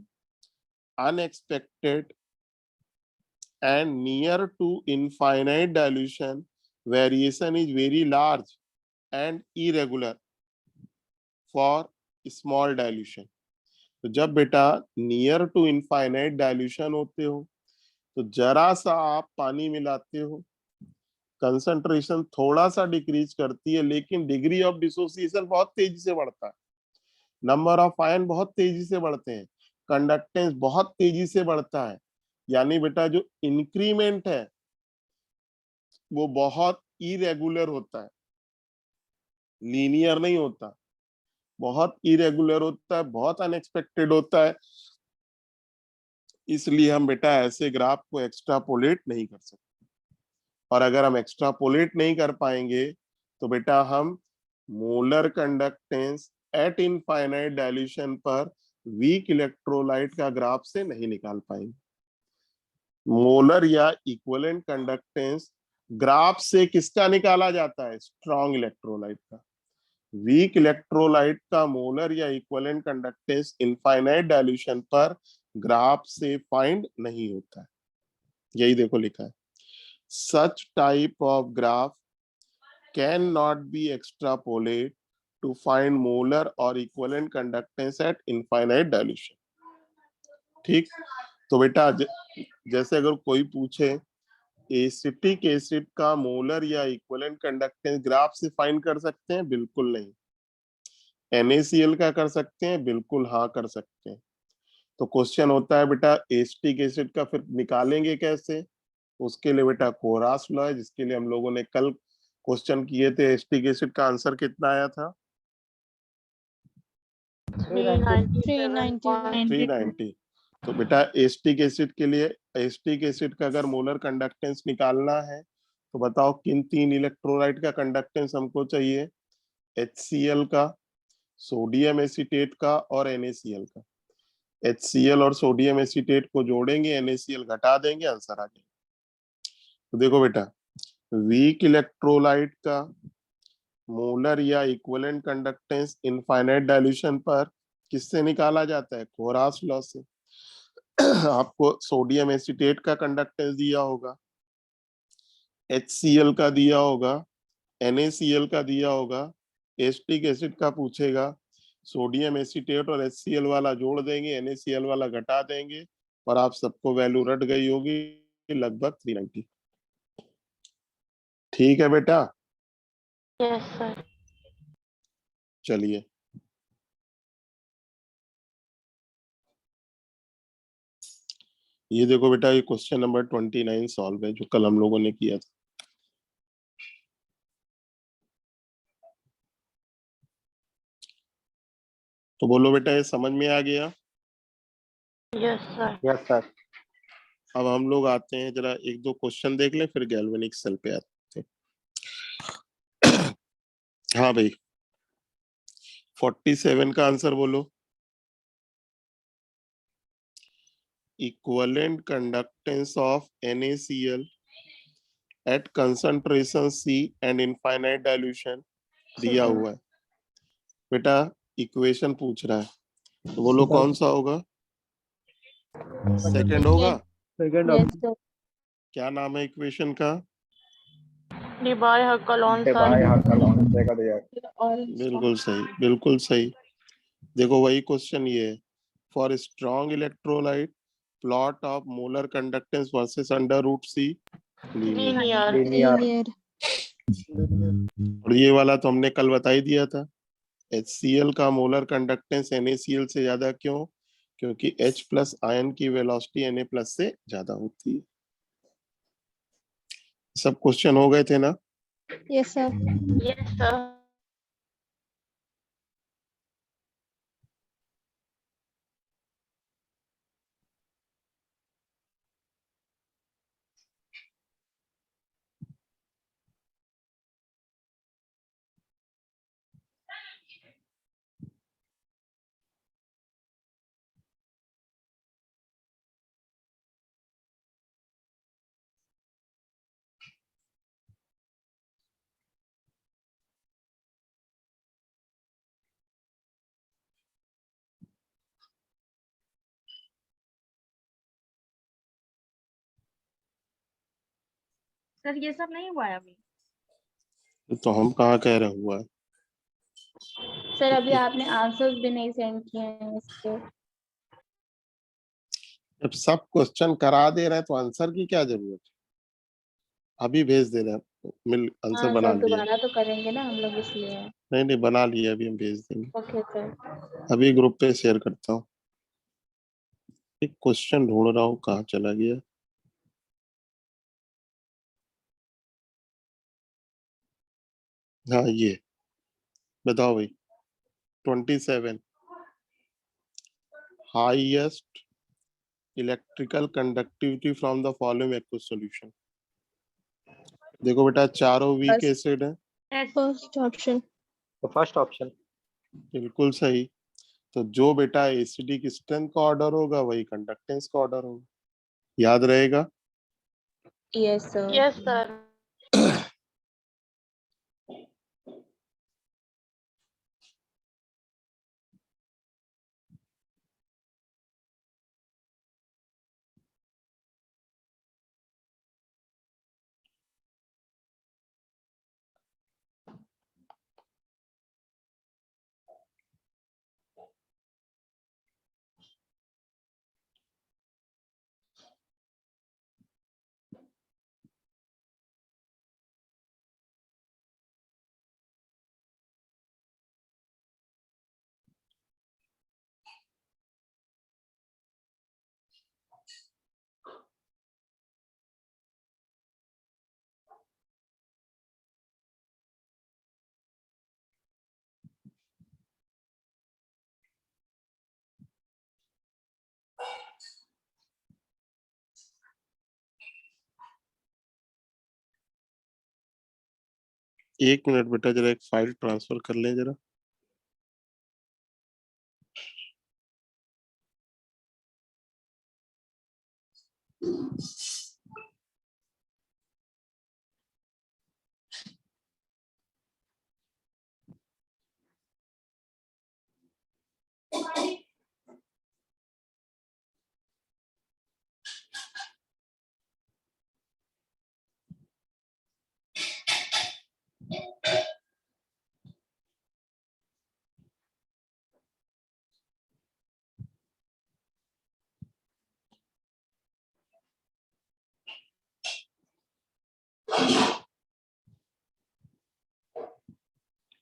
unexpected, and near to infinite dilution variation is very large and irregular for small dilution. तो जब बेटा near to infinite dilution होते हो तो जरा सा आप पानी मिलाते हो, कंसंट्रेशन थोड़ा सा डिक्रीज करती है, लेकिन डिग्री ऑफ डिसोसिएशन बहुत तेजी से बढ़ता है, नंबर ऑफ आयन बहुत तेजी से बढ़ते हैं, कंडक्टेंस बहुत तेजी से बढ़ता है। यानी बेटा जो इंक्रीमेंट है वो बहुत इरेगुलर होता है, लीनियर नहीं होता, बहुत इरेगुलर होता है, बहुत अनएक्सपेक्टेड होता है। इसलिए हम बेटा ऐसे ग्राफ को एक्स्ट्रापोलेट नहीं कर सकते, और अगर हम एक्स्ट्रापोलेट नहीं कर पाएंगे तो बेटा हम molar conductance at infinite dilution पर वीक इलेक्ट्रोलाइट का ग्राफ से नहीं निकाल पाएंगे। मोलर या इक्विवेलेंट कंडक्टेंस ग्राफ से किसका निकाला जाता है? स्ट्रॉन्ग इलेक्ट्रोलाइट का। वीक इलेक्ट्रोलाइट का मोलर या इक्विवेलेंट कंडक्टेंस इनफाइनाइट डायल्यूशन पर ग्राफ से फाइंड नहीं होता है। यही देखो लिखा है, such type of graph cannot be extrapolated to find molar or equivalent conductance at infinite dilution. ठीक, तो बेटा जैसे अगर कोई पूछे एसिटिक एसिड का मोलर या इक्विवेलेंट कंडक्टेंस ग्राफ से फाइंड कर सकते हैं? बिल्कुल नहीं। NaCl का कर सकते हैं? बिल्कुल हाँ कर सकते हैं। तो क्वेश्चन होता है बेटा एसिटिक एसिड का फिर निकालेंगे कैसे? उसके लिए बेटा कोरास लॉ है, जिसके लिए हम लोगों ने कल क्वेश्चन किए थे। एसिटिक एसिड का आंसर कितना आया था? 390। तो बेटा एसिटिक एसिड के लिए, एसिटिक एसिड का अगर मोलर कंडक्टेंस निकालना है तो बताओ किन तीन इलेक्ट्रोलाइट का कंडक्टेंस हमको चाहिए? HCl का, सोडियम एसीटेट का और NaCl का। HCl और सोडियम एसीटेट को जोड़ेंगे, NaCl घटा देंगे, आंसर आ जाएगा। तो देखो बेटा, वीक इलेक्ट्रोलाइट का मोलर या इक्विवेलेंट कंडक्टेंस इनफाइनाइट डायल्यूशन पर किससे निकाला जाता है? कोरास लॉ से। आपको सोडियम एसीटेट का कंडक्टेंस दिया होगा, HCl का दिया होगा, NaCl का दिया होगा, एसिटिक एसिड का पूछेगा, सोडियम एसीटेट और HCl वाला जोड़ देंगे, NaCl वाला घटा देंगे, और आप सबको वैल्यू रट गई होगी लगभग 390। ठीक है बेटा? Yes sir. चलिए, ये देखो बेटा, ये क्वेश्चन नंबर 29 सॉल्व है जो कल हम लोगों ने किया था। तो बोलो बेटा, ये समझ में आ गया? Yes sir. Yes sir. अब हम लोग आते हैं, जरा एक दो क्वेश्चन देख लें, फिर गैल्वेनिक सेल पे आते हैं। हाँ भाई, 47 का आंसर बोलो। Equivalent conductance of NaCl at concentration C and infinite dilution दिया हुआ है। बेटा इक्वेशन पूछ रहा है, तो बोलो कौन सा होगा? सेकंड होगा। Second Yes, sir. क्या नाम है इक्वेशन का? Debye Huckel sir. भाई हाँ कल ऑन देगा दिया। बिल्कुल सही, बिल्कुल सही। देखो वही क्वेश्चन ये है, for strong electrolyte plot of molar conductance versus under root C linear. Linear. और ये वाला तो हमने कल बता ही दिया था। HCl का मोलर कंडक्टेंस NaCl से ज्यादा क्यों? क्योंकि H प्लस आयन की वेलोसिटी Na प्लस से ज्यादा होती है। सब क्वेश्चन हो गए थे ना? Yes, sir. Yes sir. Sir ये सब नहीं हुआ है अभी। तो हम कहाँ कह रहे हुआ है? सर अभी आपने आंसर्स भी नहीं सेंड किए हैं इसके। जब सब क्वेश्चन करा दे रहे हैं तो आंसर की क्या जरूरत है? अभी भेज दे रहे हैं, मिल आंसर हाँ बना सर, लिया। दोबारा तो करेंगे ना हम लोग इसलिए। नहीं नहीं, बना लिया, अभी हम भेज देंगे। Okay sir. अभी ग्रुप पे शेयर करता हूँ। एक क्वेश्चन ढूंढ रहा हूँ, कहाँ चला गया। हाँ ये बताओ भाई। 27 highest electrical conductivity from the following aqueous solution. देखो बेटा, चारों वीक First- एसिड है। Yes. First option. तो फर्स्ट ऑप्शन। बिल्कुल सही। तो जो बेटा एसिडिक स्ट्रेंथ का ऑर्डर होगा वही कंडक्टेंस का ऑर्डर होगा, याद रहेगा। Yes sir. Yes sir. एक मिनट बेटा, जरा एक फाइल ट्रांसफर कर लें जरा।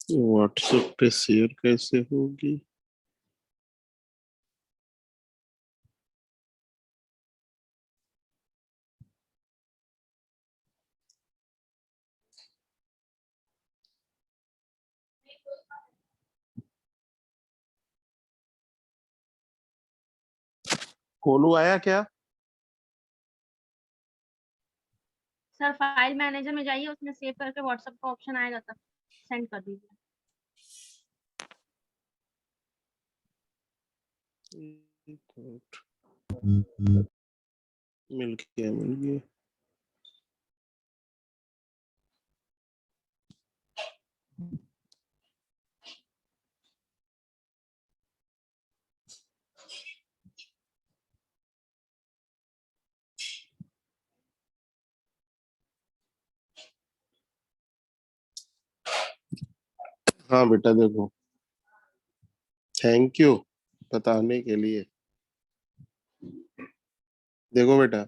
व्हाट्सएप पे शेयर कैसे होगी? कोलू आया क्या? सर फाइल मैनेजर में जाइए, उसमें सेव करके व्हाट्सएप का ऑप्शन आएगा, तब सेंड कर दीजिए। मिल गया, मिल गया। हाँ बेटा देखो, थैंक यू बताने के लिए। देखो बेटा,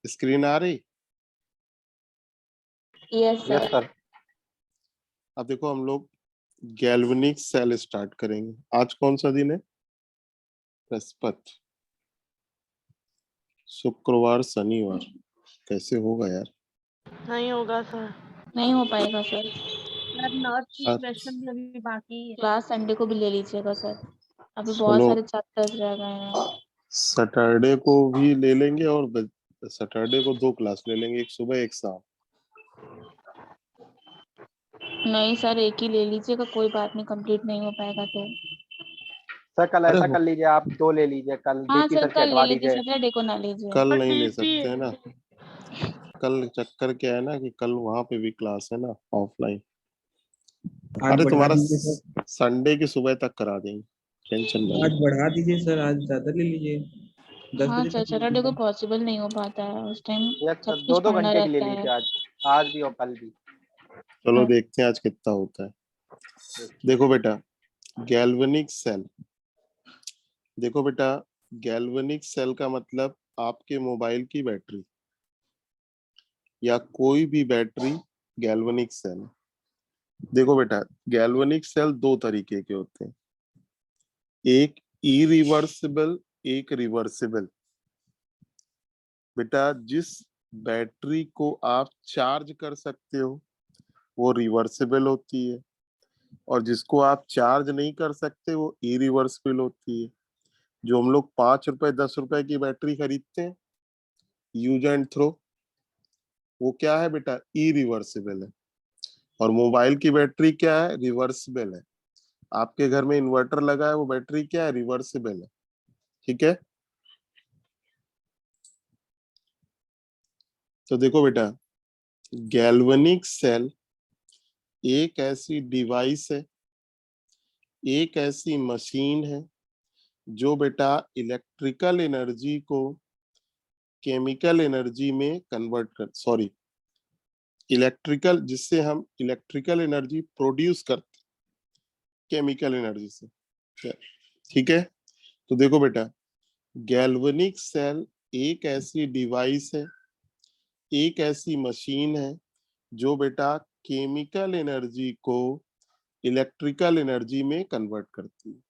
स्क्रीन आ रही? Yes yes sir. सर। अब देखो, हम लोग गैल्वेनिक सेल स्टार्ट करेंगे। आज कौन सा दिन है? बृहस्पति, शुक्रवार, शनिवार। कैसे होगा यार? नहीं होगा सर। नहीं हो पाएगा सर। सर नॉर्थ की हाँ, क्वेश्चन भी अभी बाकी है। क्लास संडे को भी ले लीजिएगा सर, अभी बहुत सुनो, सारे चैप्टर्स रह गए हैं। सैटरडे को भी ले लेंगे और सैटरडे को 2 क्लास ले लेंगे, एक सुबह एक शाम। नहीं सर, एक ही ले लीजिएगा, कोई बात नहीं, कंप्लीट नहीं हो पाएगा तो। सर कल अरे ऐसा कर लीजिए, आप 2 ले लीजिए, कल हाँ डीपी सर, सर की कल ले हटवा लीजिए, दीजिए। सैटरडे को ना लीजिए। कल और नहीं ले डीपी सकते हैं ना। कल चक्कर क्या है ना कि कल वहां पे भी क्लास है ना, ऑफलाइन। आज अरे बढ़ा तुम्हारा दीजिए सर। संडे की सुबह तक करा देंगे, टेंशन ना लो। आज बढ़ा दीजिए सर, आज ज्यादा ले लीजिए। 10 हाँ बजे सर, तक मिल सैटरडे को जाएगा। पॉसिबल नहीं हो पाता है, उस टाइम या सब कुछ 2-2 पढ़ना घंटे के लिए रहता है। लीजिए आज भी और कल भी। चलो हाँ। देखते हैं आज कितना होता है। देखो बेटा, गैल्वेनिक सेल, देखो बेटा, गैल्वेनिक सेल का मतलब आपके मोबाइल की बैटरी या कोई भी बैटरी गैल्वेनिक सेल। देखो बेटा, गैल्वेनिक सेल दो तरीके के होते हैं, एक इरिवर्सिबल, एक रिवर्सिबल। बेटा, जिस बैटरी को आप चार्ज कर सकते हो वो रिवर्सिबल होती है, और जिसको आप चार्ज नहीं कर सकते वो इरिवर्सिबल होती है। जो हम लोग 5 रुपए 10 रुपए की बैटरी खरीदते हैं यूज एंड थ्रो, वो क्या है बेटा, इरिवर्सिबल है। और मोबाइल की बैटरी क्या है, रिवर्सिबल है। आपके घर में इन्वर्टर लगा है, वो बैटरी क्या है, रिवर्सिबल है। ठीक है, तो देखो बेटा, गैल्वेनिक सेल एक ऐसी डिवाइस है, एक ऐसी मशीन है जो बेटा इलेक्ट्रिकल एनर्जी को केमिकल एनर्जी में कन्वर्ट कर, सॉरी, इलेक्ट्रिकल, जिससे हम इलेक्ट्रिकल एनर्जी प्रोड्यूस करते केमिकल एनर्जी से। ठीक है, तो देखो बेटा, गैल्वेनिक सेल एक ऐसी डिवाइस है, एक ऐसी मशीन है जो बेटा केमिकल एनर्जी को इलेक्ट्रिकल एनर्जी में कन्वर्ट करती है।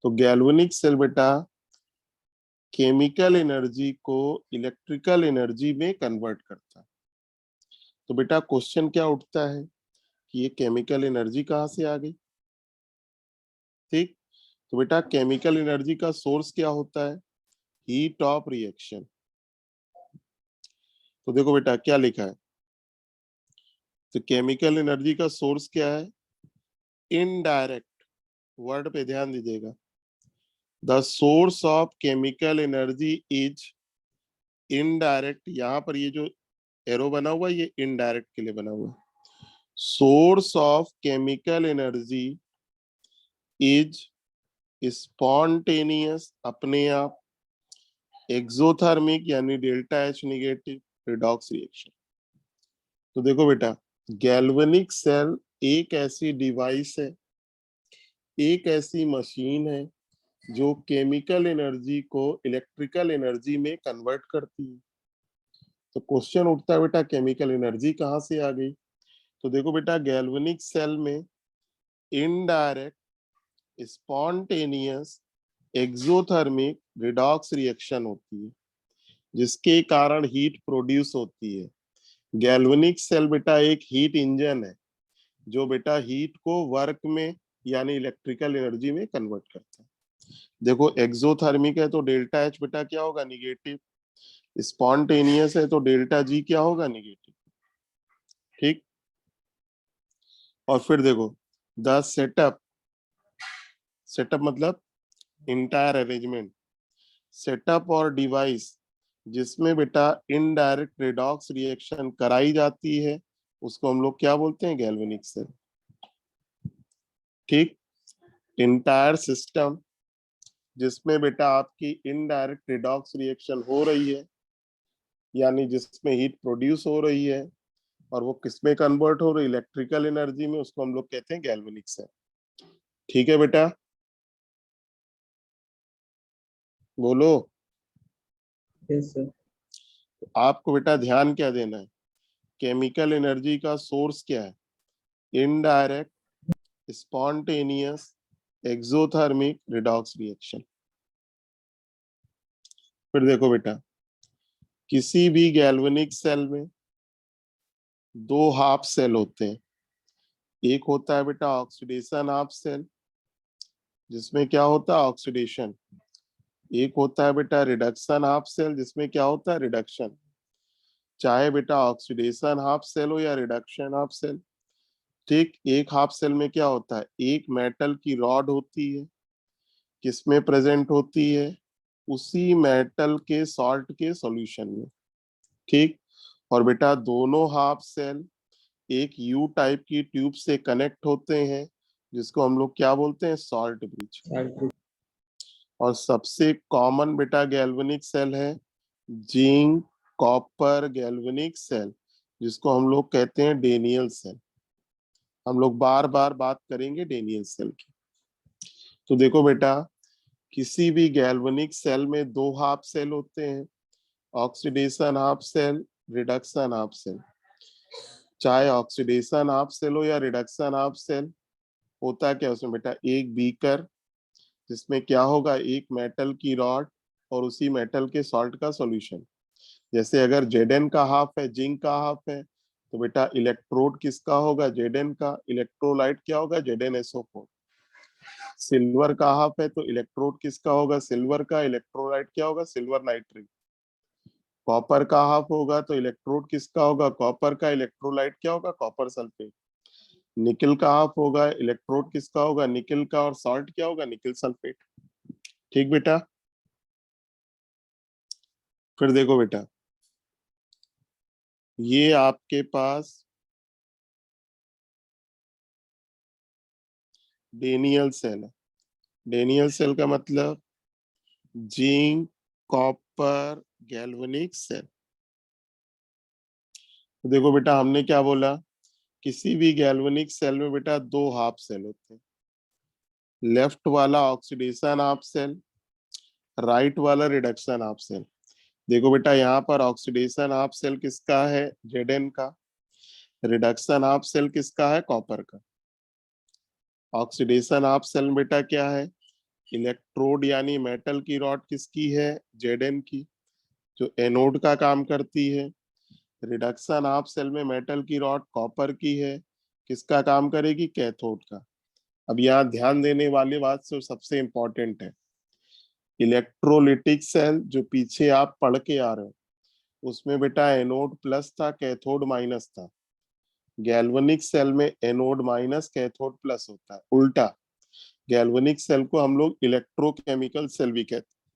तो गैल्वेनिक सेल बेटा केमिकल एनर्जी को इलेक्ट्रिकल एनर्जी में कन्वर्ट करता है। तो बेटा क्वेश्चन क्या उठता है कि ये केमिकल एनर्जी कहाँ से आ गई। ठीक, तो बेटा केमिकल एनर्जी का सोर्स क्या होता है, हीट ऑफ रिएक्शन। तो देखो बेटा क्या लिखा है, तो केमिकल एनर्जी का सोर्स क्या है, इनडायरेक्ट, वर्ड पे ध्यान दीजिएगा। The source of chemical energy is indirect, यहाँ पर ये जो एरो बना हुआ है ये इनडायरेक्ट के लिए बना हुआ है। Source of chemical energy is spontaneous, अपने आप, एक्सोथर्मिक यानी delta H negative, redox reaction. तो देखो बेटा, गैल्वेनिक सेल एक ऐसी डिवाइस है, एक ऐसी मशीन है जो केमिकल एनर्जी को इलेक्ट्रिकल एनर्जी में कन्वर्ट करती है। तो क्वेश्चन उठता है बेटा केमिकल एनर्जी कहाँ से आ गई। तो देखो बेटा, गैल्वेनिक सेल में indirect, spontaneous, exothermic, redox reaction होती है जिसके कारण हीट प्रोड्यूस होती है। गैल्वेनिक सेल बेटा एक हीट इंजन है जो बेटा हीट को वर्क में यानी इलेक्ट्रिकल एनर्जी में कन्वर्ट करता है। देखो एक्सोथर्मिक है तो डेल्टा एच बेटा क्या होगा, निगेटिव। स्पॉन्टेनियस है तो डेल्टा जी क्या होगा, निगेटिव। ठीक, और फिर देखो द सेटअप, सेटअप मतलब इंटायर अरेंजमेंट, सेटअप और डिवाइस जिसमें बेटा इनडायरेक्ट रिडॉक्स रिएक्शन कराई जाती है उसको हम लोग क्या बोलते हैं, गैल्वेनिक सेल। ठीक, इंटायर सिस्टम जिसमें बेटा आपकी इनडायरेक्ट रिडॉक्स रिएक्शन हो रही है यानी जिसमें हीट प्रोड्यूस हो रही है और वो किसमें कन्वर्ट हो रही है, इलेक्ट्रिकल एनर्जी में, उसको हम लोग कहते हैं गैल्वेनिक सेल। ठीक है बेटा, बोलो। Yes sir. आपको बेटा ध्यान क्या देना है, केमिकल एनर्जी का सोर्स क्या है, indirect, spontaneous, exothermic, redox reaction. फिर देखो बेटा, किसी भी गैल्वेनिक सेल में दो हाफ सेल होते हैं। एक होता है बेटा ऑक्सीडेशन हाफ सेल जिसमें क्या होता है, ऑक्सीडेशन। एक होता है बेटा रिडक्शन हाफ सेल जिसमें क्या होता है, रिडक्शन। चाहे बेटा ऑक्सीडेशन हाफ सेल हो या रिडक्शन हाफ सेल। ठीक, एक हाफ सेल में क्या होता है, एक मेटल की रॉड होती है, किसमें प्रेजेंट होती है, उसी मेटल के सॉल्ट के सॉल्यूशन में। ठीक, और बेटा दोनों हाफ सेल एक यू टाइप की ट्यूब से कनेक्ट होते हैं जिसको हम लोग क्या बोलते हैं, सॉल्ट ब्रिज। और सबसे कॉमन बेटा गैल्वेनिक सेल है जिंक कॉपर गैल्वेनिक सेल, जिसको हम लोग कहते हैं डेनियल सेल। हम लोग बार बार बात करेंगे डेनियल सेल की। तो देखो बेटा, किसी भी गैल्वेनिक सेल में दो हाफ सेल होते हैं, oxidation half cell, reduction half cell. चाहे ऑक्सीडेशन हाफ सेल हो या रिडक्शन हाफ सेल, होता क्या उसमें बेटा, एक बीकर जिसमें क्या होगा, एक मेटल की रॉड और उसी मेटल के सॉल्ट का सॉल्यूशन। जैसे अगर Zn का हाफ है, जिंक का हाफ है, तो बेटा इलेक्ट्रोड किसका होगा, Zn का। इलेक्ट्रोलाइट क्या होगा, ZnSO4। सिल्वर का हाफ है तो इलेक्ट्रोड किसका होगा, सिल्वर का। इलेक्ट्रोलाइट क्या होगा, सिल्वर नाइट्रेट। कॉपर का हाफ होगा तो इलेक्ट्रोड किसका होगा, कॉपर का। इलेक्ट्रोलाइट क्या होगा, कॉपर सल्फेट। निकल का हाफ होगा, इलेक्ट्रोड किसका होगा, निकल का। और सॉल्ट क्या होगा, निकल सल्फेट। ठीक बेटा। फिर देखो बेटा, ये आपके पास डेनियल सेल है। डेनियल सेल का मतलब जिंक कॉपर गैल्वेनिक सेल। तो देखो बेटा, हमने क्या बोला, किसी भी गैल्वेनिक सेल में बेटा दो हाफ सेल होते हैं। लेफ्ट वाला ऑक्सीडेशन हाफ सेल, राइट वाला रिडक्शन हाफ सेल। देखो बेटा, यहाँ पर ऑक्सीडेशन हाफ सेल किसका है, Zn का। रिडक्शन हाफ सेल किसका है, कॉपर का। ऑक्सीडेशन हाफ सेल बेटा क्या है, इलेक्ट्रोड यानी मेटल की रॉड किसकी है, Zn की, जो एनोड का काम करती है। रिडक्शन हाफ सेल में मेटल की रॉड कॉपर की है, किसका काम करेगी, कैथोड का। अब यहाँ ध्यान देने वाली बात से सबसे इंपॉर्टेंट है, इलेक्ट्रोलिटिक सेल जो पीछे आप पढ़ के आ रहे हो, उसमें बेटा एनोड प्लस था, कैथोड माइनस था। गैल्वेनिक सेल में एनोड माइनस कैथोड प्लस होता है, उल्टा। गैल्वेनिक सेल को हम लोग इलेक्ट्रोकेमिकल सेल भी कहते हैं।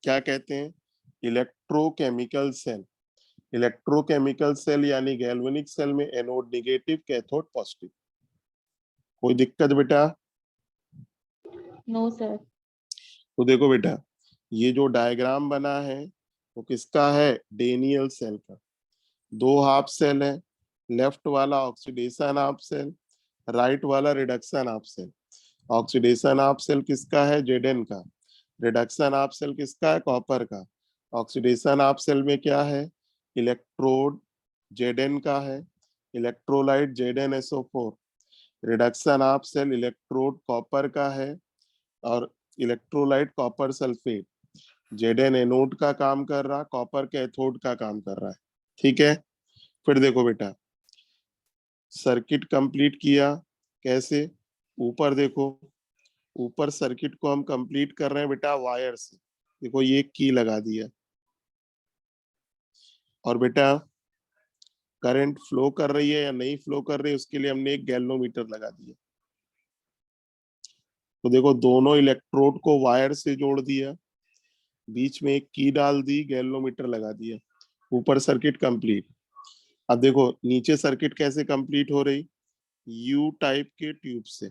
क्या कहते हैं, इलेक्ट्रोकेमिकल सेल। इलेक्ट्रोकेमिकल सेल यानी गैल्वेनिक सेल में एनोड निगेटिव कैथोड पॉजिटिव। कोई दिक्कत बेटा? No sir. तो देखो बेटा, ये जो डायग्राम बना है वो किसका है, डेनियल सेल का। दो हाफ सेल है, लेफ्ट वाला ऑक्सीडेशन हाफ सेल, राइट वाला reduction half cell. Oxidation half cell किसका है, Zn का। रिडक्शन हाफ सेल किसका है, कॉपर का। ऑक्सीडेशन हाफ सेल में क्या है, इलेक्ट्रोड Zn का है, electrolyte ZnSO4। Reduction half cell electrode copper का है और electrolyte copper sulphate. Zn anode का काम कर रहा, कॉपर कैथोड का काम कर रहा है। ठीक है। फिर देखो बेटा, सर्किट कंप्लीट किया कैसे, ऊपर देखो, ऊपर सर्किट को हम कंप्लीट कर रहे हैं बेटा वायर से। देखो ये की लगा दिया और बेटा करंट फ्लो कर रही है या नहीं फ्लो कर रही है, उसके लिए हमने एक गैल्वेनोमीटर लगा दिया। तो देखो, दोनों इलेक्ट्रोड को वायर से जोड़ दिया, बीच में एक की डाल दी, गैल्वेनोमीटर लगा दिया, ऊपर सर्किट कंप्लीट। अब देखो नीचे सर्किट कैसे कंप्लीट हो रही, यू टाइप के ट्यूब से।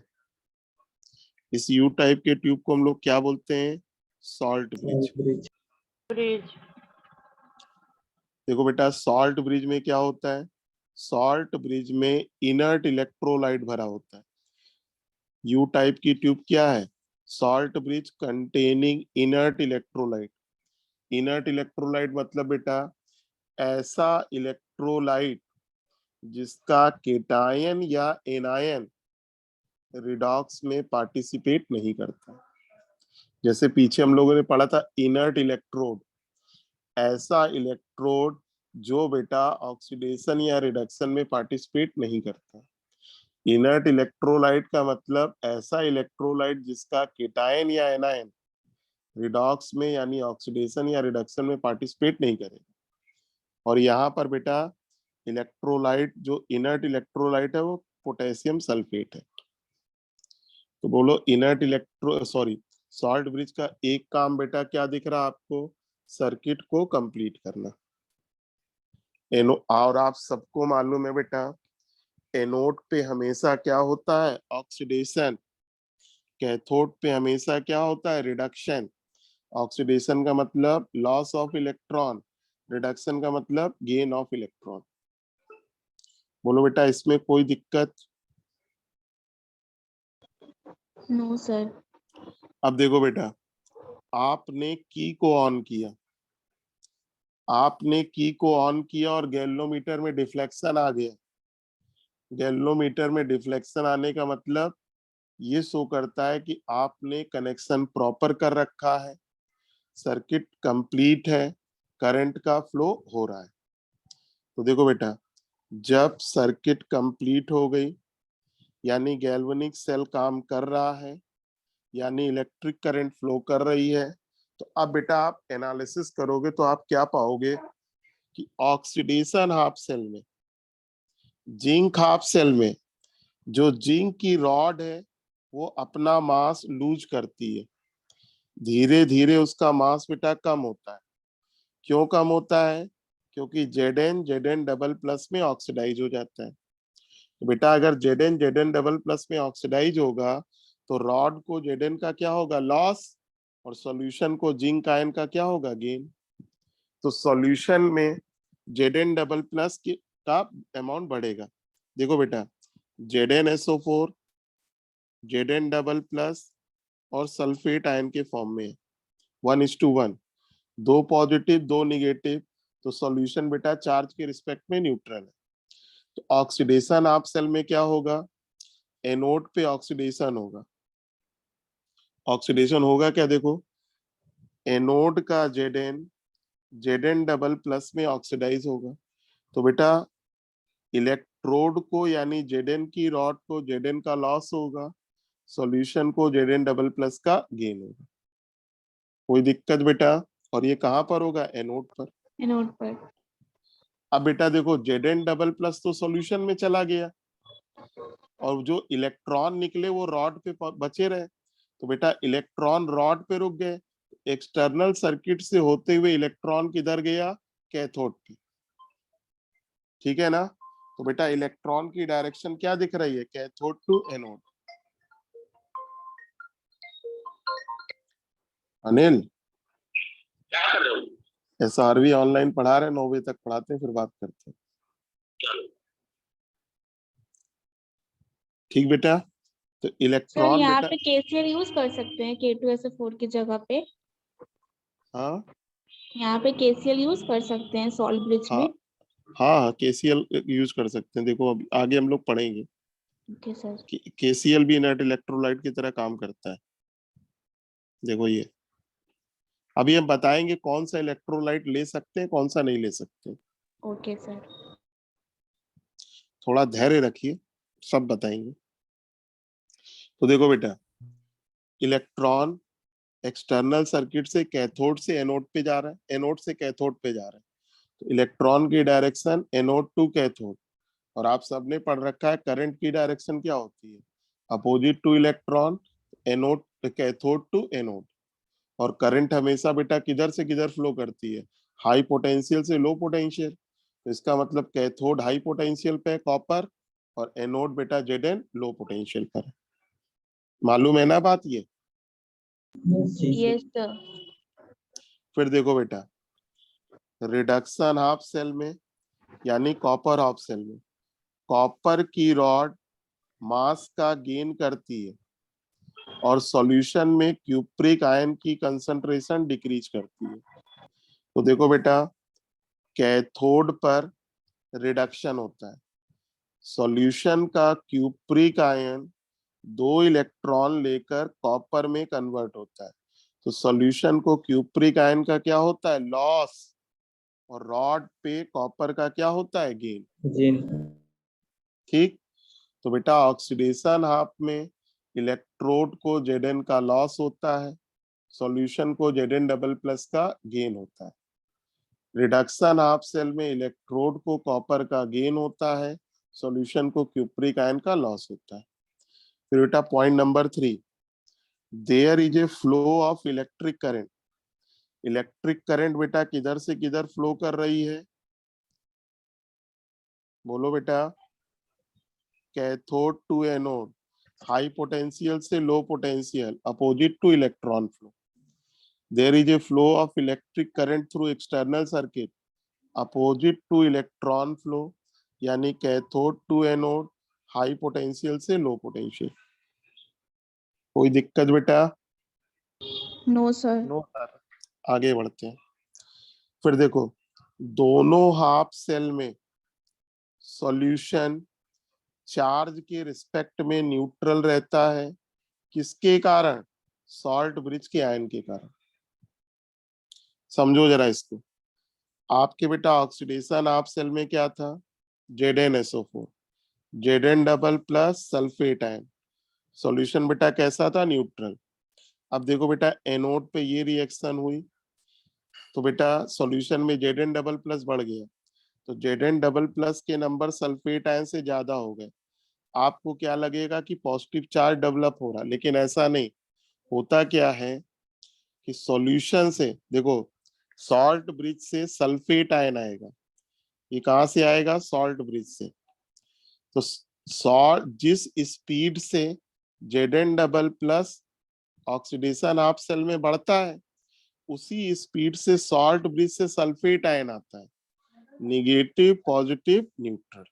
इस यू टाइप के ट्यूब को हम लोग क्या बोलते हैं, सॉल्ट ब्रिज। ब्रिज। ब्रिज। देखो बेटा, सॉल्ट ब्रिज में क्या होता है, सॉल्ट ब्रिज में इनर्ट इलेक्ट्रोलाइट भरा होता है। यू टाइप की ट्यूब क्या है, salt bridge containing inert electrolyte. Inert electrolyte मतलब बेटा ऐसा इलेक्ट्रोलाइट जिसका केटायन या एनायन रिडॉक्स में पार्टिसिपेट नहीं करता। जैसे पीछे हम लोगों ने पढ़ा था इनर्ट इलेक्ट्रोड, ऐसा इलेक्ट्रोड जो बेटा ऑक्सीडेशन या रिडक्शन में पार्टिसिपेट नहीं करता। इनर्ट इलेक्ट्रोलाइट का मतलब ऐसा इलेक्ट्रोलाइट जिसका केटायन या एनायन रिडॉक्स में यानी ऑक्सीडेशन या रिडक्शन में पार्टिसिपेट नहीं करेगा। और यहाँ पर बेटा इलेक्ट्रोलाइट जो इनर्ट इलेक्ट्रोलाइट है वो पोटेशियम सल्फेट है। तो बोलो inert electro sorry salt bridge का एक काम बेटा क्या दिख रहा आपको, सर्किट को कंप्लीट करना। एनो और आप सबको मालूम है बेटा, एनोड पे हमेशा क्या होता है, ऑक्सीडेशन। कैथोड पे हमेशा क्या होता है, रिडक्शन। ऑक्सीडेशन का मतलब लॉस ऑफ इलेक्ट्रॉन, रिडक्शन का मतलब गेन ऑफ इलेक्ट्रॉन। बोलो बेटा इसमें कोई दिक्कत? No sir. अब देखो बेटा, आपने की को ऑन किया, आपने की को ऑन किया और गैल्वेनोमीटर में डिफ्लेक्शन आ गया। गैल्वेनोमीटर में डिफ्लेक्शन आने का मतलब ये शो करता है कि आपने कनेक्शन प्रॉपर कर रखा है, सर्किट कंप्लीट है, करंट का फ्लो हो रहा है। तो देखो बेटा, जब सर्किट कंप्लीट हो गई यानी गैल्वेनिक सेल काम कर रहा है, यानी इलेक्ट्रिक करंट फ्लो कर रही है, तो अब बेटा आप एनालिसिस करोगे तो आप क्या पाओगे कि ऑक्सीडेशन हाफ सेल में, जिंक हाफ सेल में जो जिंक की रॉड है वो अपना मास लूज करती है, धीरे धीरे उसका मास बेटा कम होता है। क्यों कम होता है? क्योंकि Zn डबल प्लस में ऑक्सीडाइज हो जाता है। तो बेटा अगर Zn डबल प्लस में ऑक्सीडाइज होगा तो रॉड को Zn का क्या होगा? लॉस, और सॉल्यूशन को जिंक आयन का क्या होगा? गेन। तो सॉल्यूशन में Zn डबल प्लस का अमाउंट बढ़ेगा। देखो बेटा, ZnSO4, Zn डबल प्लस और सल्फेट आयन के फॉर्म में 1:1, 2 पॉजिटिव 2 निगेटिव, तो सॉल्यूशन बेटा चार्ज के रिस्पेक्ट में न्यूट्रल है। तो ऑक्सीडेशन आप सेल में क्या होगा? एनोड पे ऑक्सीडेशन होगा। ऑक्सीडेशन होगा क्या? देखो, एनोड का Zn डबल प्लस में ऑक्सीडाइज होगा, तो बेटा इलेक्ट्रोड को यानी Zn की रॉड को Zn का लॉस होगा, सॉल्यूशन को Zn डबल प्लस का गेन होगा। कोई दिक्कत बेटा? और ये कहाँ पर होगा? एनोड पर। एनोड पर। अब बेटा देखो, Zn डबल प्लस तो सॉल्यूशन में चला गया और जो इलेक्ट्रॉन निकले वो रॉड पे बचे रहे, तो बेटा इलेक्ट्रॉन रॉड पे रुक गए। एक्सटर्नल सर्किट से होते हुए इलेक्ट्रॉन किधर गया? कैथोड पे। ठीक है ना? तो बेटा इलेक्ट्रॉन की डायरेक्शन क्या दिख रही है? Cathode to anode. अनिल, क्या कर रहे हो? SRV ऑनलाइन पढ़ा रहे, 9 बजे तक पढ़ाते हैं, फिर बात करते हैं। चलो। ठीक बेटा, तो सर इलेक्ट्रॉन यहाँ बेटा, पे KCL यूज कर सकते हैं K2SO4 की जगह पे? हाँ यहाँ पे KCL यूज कर सकते हैं सॉल्ट ब्रिज हाँ में? हाँ, KCL यूज कर सकते हैं। देखो अभी आगे हम लोग पढ़ेंगे ओके सर। कि KCL भी इनर्ट इलेक्ट्रोलाइट की तरह काम करता है। देखो ये अभी हम बताएंगे कौन सा इलेक्ट्रोलाइट ले सकते हैं, कौन सा नहीं ले सकते। Okay sir. थोड़ा धैर्य रखिए, सब बताएंगे। तो देखो बेटा, इलेक्ट्रॉन एक्सटर्नल सर्किट से कैथोड से एनोड पे जा रहा है, एनोड से कैथोड पे जा रहा है, तो इलेक्ट्रॉन की डायरेक्शन एनोड टू कैथोड। और आप सबने पढ़ रखा है करंट की डायरेक्शन क्या होती है? Opposite to electron, anode cathode to anode. और करंट हमेशा बेटा किधर से किधर फ्लो करती है? हाई पोटेंशियल से लो पोटेंशियल। तो इसका मतलब कैथोड हाई पोटेंशियल पे कॉपर और एनोड बेटा Zn लो पोटेंशियल पर। मालूम है ना बात ये? Yes sir. फिर देखो बेटा, रिडक्शन हाफ सेल में यानी कॉपर हाफ सेल में, कॉपर की रॉड मास का गेन करती है और सॉल्यूशन में क्यूप्रिक आयन की कंसंट्रेशन डिक्रीज करती है। तो देखो बेटा, कैथोड पर रिडक्शन होता है, सॉल्यूशन का क्यूप्रिक आयन 2 इलेक्ट्रॉन लेकर कॉपर में कन्वर्ट होता है, तो सॉल्यूशन को क्यूप्रिक आयन का क्या होता है? लॉस, और रॉड पे कॉपर का क्या होता है? गेन। ठीक, तो बेटा ऑक्सीडेशन हाफ में इलेक्ट्रोड को Zn का लॉस होता है, सॉल्यूशन को Zn डबल प्लस का गेन होता है। रिडक्शन हाफ सेल में इलेक्ट्रोड को कॉपर का गेन होता है, सॉल्यूशन को क्यूप्रिक आयन का लॉस होता है। फिर बेटा point number 3, there is a flow of electric current. Electric current बेटा किधर से किधर फ्लो कर रही है? बोलो बेटा। Cathode to anode, high potential से low potential, opposite to electron flow. there is a flow of electric current through external circuit opposite to electron flow, यानी cathode to anode, high potential से low potential. कोई दिक्कत बेटा? No sir. No sir. आगे बढ़ते हैं। फिर देखो, दोनों हाफ सेल में सॉल्यूशन चार्ज के रिस्पेक्ट में न्यूट्रल रहता है, किसके कारण? सॉल्ट ब्रिज के आयन के कारण। समझो जरा इसको। आपके बेटा ऑक्सीडेशन हाफ सेल में क्या था? ZnSO4, Zn double plus sulphate ion. Solution बेटा कैसा था? न्यूट्रल। अब देखो बेटा, एनोड पे ये रिएक्शन हुई तो बेटा सॉल्यूशन में Zn डबल प्लस बढ़ गया, तो Zn डबल प्लस के नंबर सल्फेट आयन से ज्यादा हो गए। आपको क्या लगेगा कि पॉजिटिव चार्ज डेवलप हो रहा, लेकिन ऐसा नहीं होता। क्या है कि सॉल्यूशन से देखो, सॉल्ट ब्रिज से सल्फेट आयन आएगा। ये कहां से आएगा? सॉल्ट ब्रिज से। तो सॉल्ट जिस स्पीड से Zn double plus oxidation half cell में बढ़ता है, उसी स्पीड से सॉल्ट ब्रिज से सल्फेट आयन आता है, negative, positive, neutral.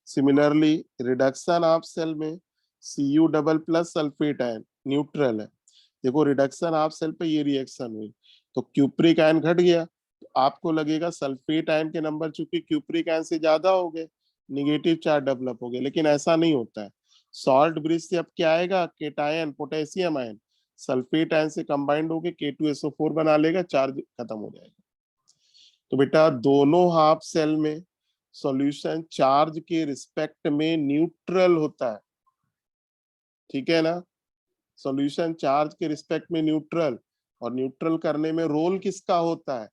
Similarly reduction half cell में Cu double plus sulphate ion neutral है। देखो रिडक्शन हाफ सेल पे ये रिएक्शन हुई तो क्यूप्रिक आयन घट गया, तो आपको लगेगा सल्फेट आयन के नंबर चूंकि क्यूप्रिक आयन से ज्यादा हो गए, निगेटिव चार्ज डेवलप हो गया, लेकिन ऐसा नहीं होता है। सॉल्ट ब्रिज से अब क्या आएगा? Cation, potassium ion sulphate ion से कंबाइंड होकर K2SO4 बना लेगा, चार्ज खत्म हो जाएगा। तो बेटा दोनों हाफ सेल में सॉल्यूशन चार्ज के रिस्पेक्ट में न्यूट्रल होता है, ठीक है ना? सॉल्यूशन चार्ज के रिस्पेक्ट में न्यूट्रल, और न्यूट्रल करने में रोल किसका होता है?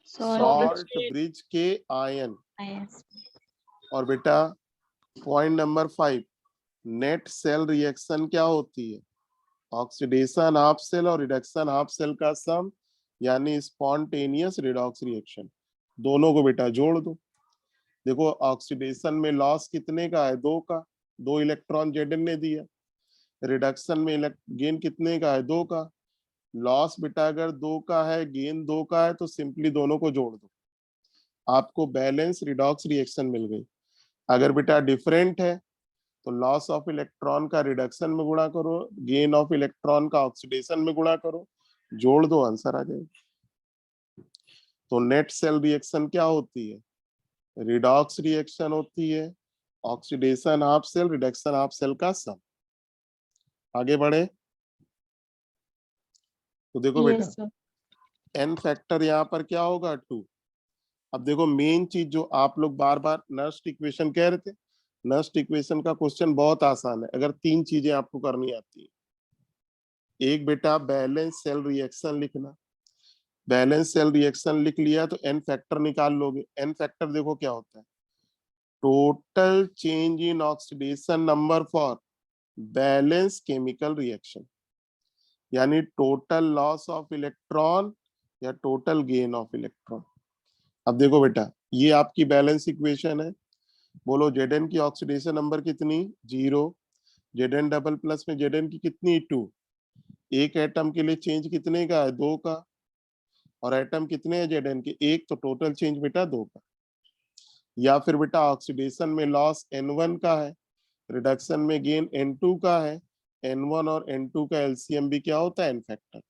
सॉल्ट ब्रिज के आयन। और बेटा point number 5, net cell reaction क्या होती है? ऑक्सीडेशन हाफ सेल और रिडक्शन हाफ सेल का सम, यानी स्पॉन्टेनियस रिडॉक्स रिएक्शन। दोनों को बेटा जोड़ दो। देखो ऑक्सीडेशन में लॉस कितने का है? 2 का, 2 इलेक्ट्रॉन Zn ने दिया। रिडक्शन में गेन कितने का है? 2 का। लॉस बेटा अगर 2 का है, गेन 2 का है, तो सिंपली दोनों को जोड़ दो, आपको बैलेंस रिडॉक्स रिएक्शन मिल गई। अगर बेटा डिफरेंट है तो लॉस ऑफ इलेक्ट्रॉन का रिडक्शन में गुणा करो, गेन ऑफ इलेक्ट्रॉन का ऑक्सीडेशन में गुणा करो, जोड़ दो, आंसर आ जाएगा। तो नेट सेल रिएक्शन क्या होती है? रिडॉक्स रिएक्शन होती है, oxidation half cell, reduction half cell का सम। आगे बढ़े तो देखो बेटा n फैक्टर यहाँ पर क्या होगा? 2। अब देखो मेन चीज जो आप लोग बार बार नर्स्ट इक्वेशन कह रहे थे, नर्स्ट इक्वेशन का क्वेश्चन बहुत आसान है अगर 3 चीजें आपको करनी आती है। एक बेटा बैलेंस सेल रिएक्शन लिखना, बैलेंस सेल रिएक्शन लिख लिया तो n फैक्टर निकाल लोगे। n फैक्टर देखो क्या होता है? Total change in oxidation number for balance chemical reaction, यानी टोटल लॉस ऑफ इलेक्ट्रॉन या टोटल गेन ऑफ इलेक्ट्रॉन। अब देखो बेटा ये आपकी बैलेंस इक्वेशन है। बोलो Zn की ऑक्सीडेशन नंबर कितनी? 0। Zn डबल प्लस में Zn की कितनी? 2। एक एटम के लिए चेंज कितने का है? 2 का। और एटम कितने हैं Zn के? 1, तो टोटल चेंज बेटा 2 का। या फिर बेटा ऑक्सीडेशन में लॉस N1 का है, रिडक्शन में गेन N2 का है, N1 और N2 का एलसीएम भी क्या होता है? n factor.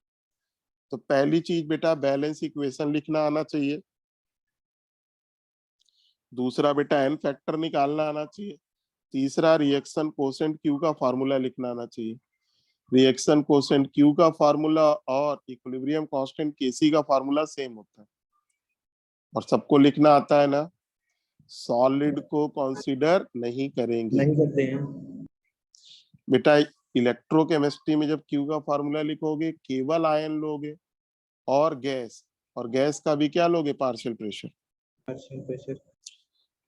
तो पहली चीज बेटा बैलेंस इक्वेशन लिखना आना चाहिए, दूसरा बेटा n फैक्टर निकालना आना चाहिए, तीसरा रिएक्शन कोसेंट Q का फार्मूला लिखना आना चाहिए। रिएक्शन कोसेंट Q का फार्मूला और इक्विलिब्रियम कांस्टेंट Kc का फार्मूला सेम होता है, और सबको लिखना आता है ना। सॉलिड को कंसीडर नहीं करेंगे, नहीं करते हैं। बेटा इलेक्ट्रोकेमिस्ट्री में जब Q का फार्मूला लिखोगे केवल आयन लोगे और गैस का भी क्या लोगे? Partial pressure. Partial pressure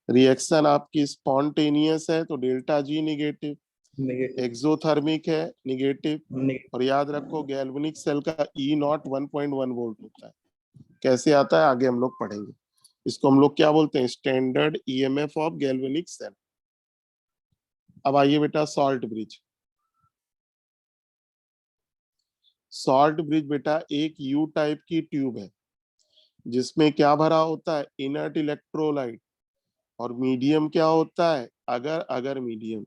reaction आपकी स्पॉन्टेनियस है तो delta G negative, negative exothermic है निगेटिव, और याद रखो गैल्वेनिक सेल का E0 1.1 वोल्ट होता है। कैसे आता है आगे हम लोग पढ़ेंगे। इसको हम लोग क्या बोलते हैं? Standard EMF of galvanic cell. अब आइए बेटा सॉल्ट ब्रिज। सॉल्ट ब्रिज बेटा एक यू टाइप की ट्यूब है जिसमें क्या भरा होता है, इनर्ट इलेक्ट्रोलाइट, और मीडियम क्या होता है, अगर अगर मीडियम।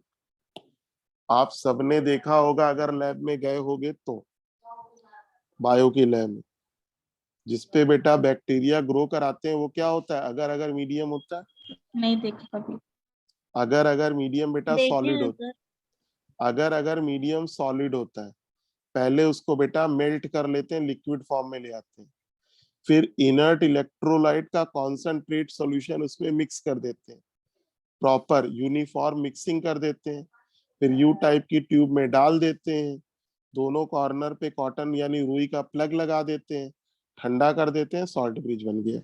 आप सबने देखा होगा अगर लैब में गए होगे तो, बायो की लैब में, जिसपे बेटा बैक्टीरिया ग्रो कराते हैं वो क्या होता है, अगर अगर मीडियम होता है। नहीं देखा कभी। अगर अगर मीडियम बेटा देखे सॉलिड हैं होता है। सर। अगर अगर मीडियम सॉलिड होता है, पहले उसको बेटा मेल्ट कर लेते हैं, लिक्विड फॉर्म में ले आते हैं, फिर इनर्ट इलेक्ट्रोलाइट का कॉन्सेंट्रेट सॉल्यूशन उसमें मिक्स कर देते हैं, प्रॉपर यूनिफॉर्म मिक्सिंग कर देते हैं, फिर यू टाइप की ट्यूब में डाल देते हैं, दोनों कॉर्नर पे कॉटन यानी रुई का प्लग लगा देते हैं, ठंडा कर देते हैं, सॉल्ट ब्रिज बन गया।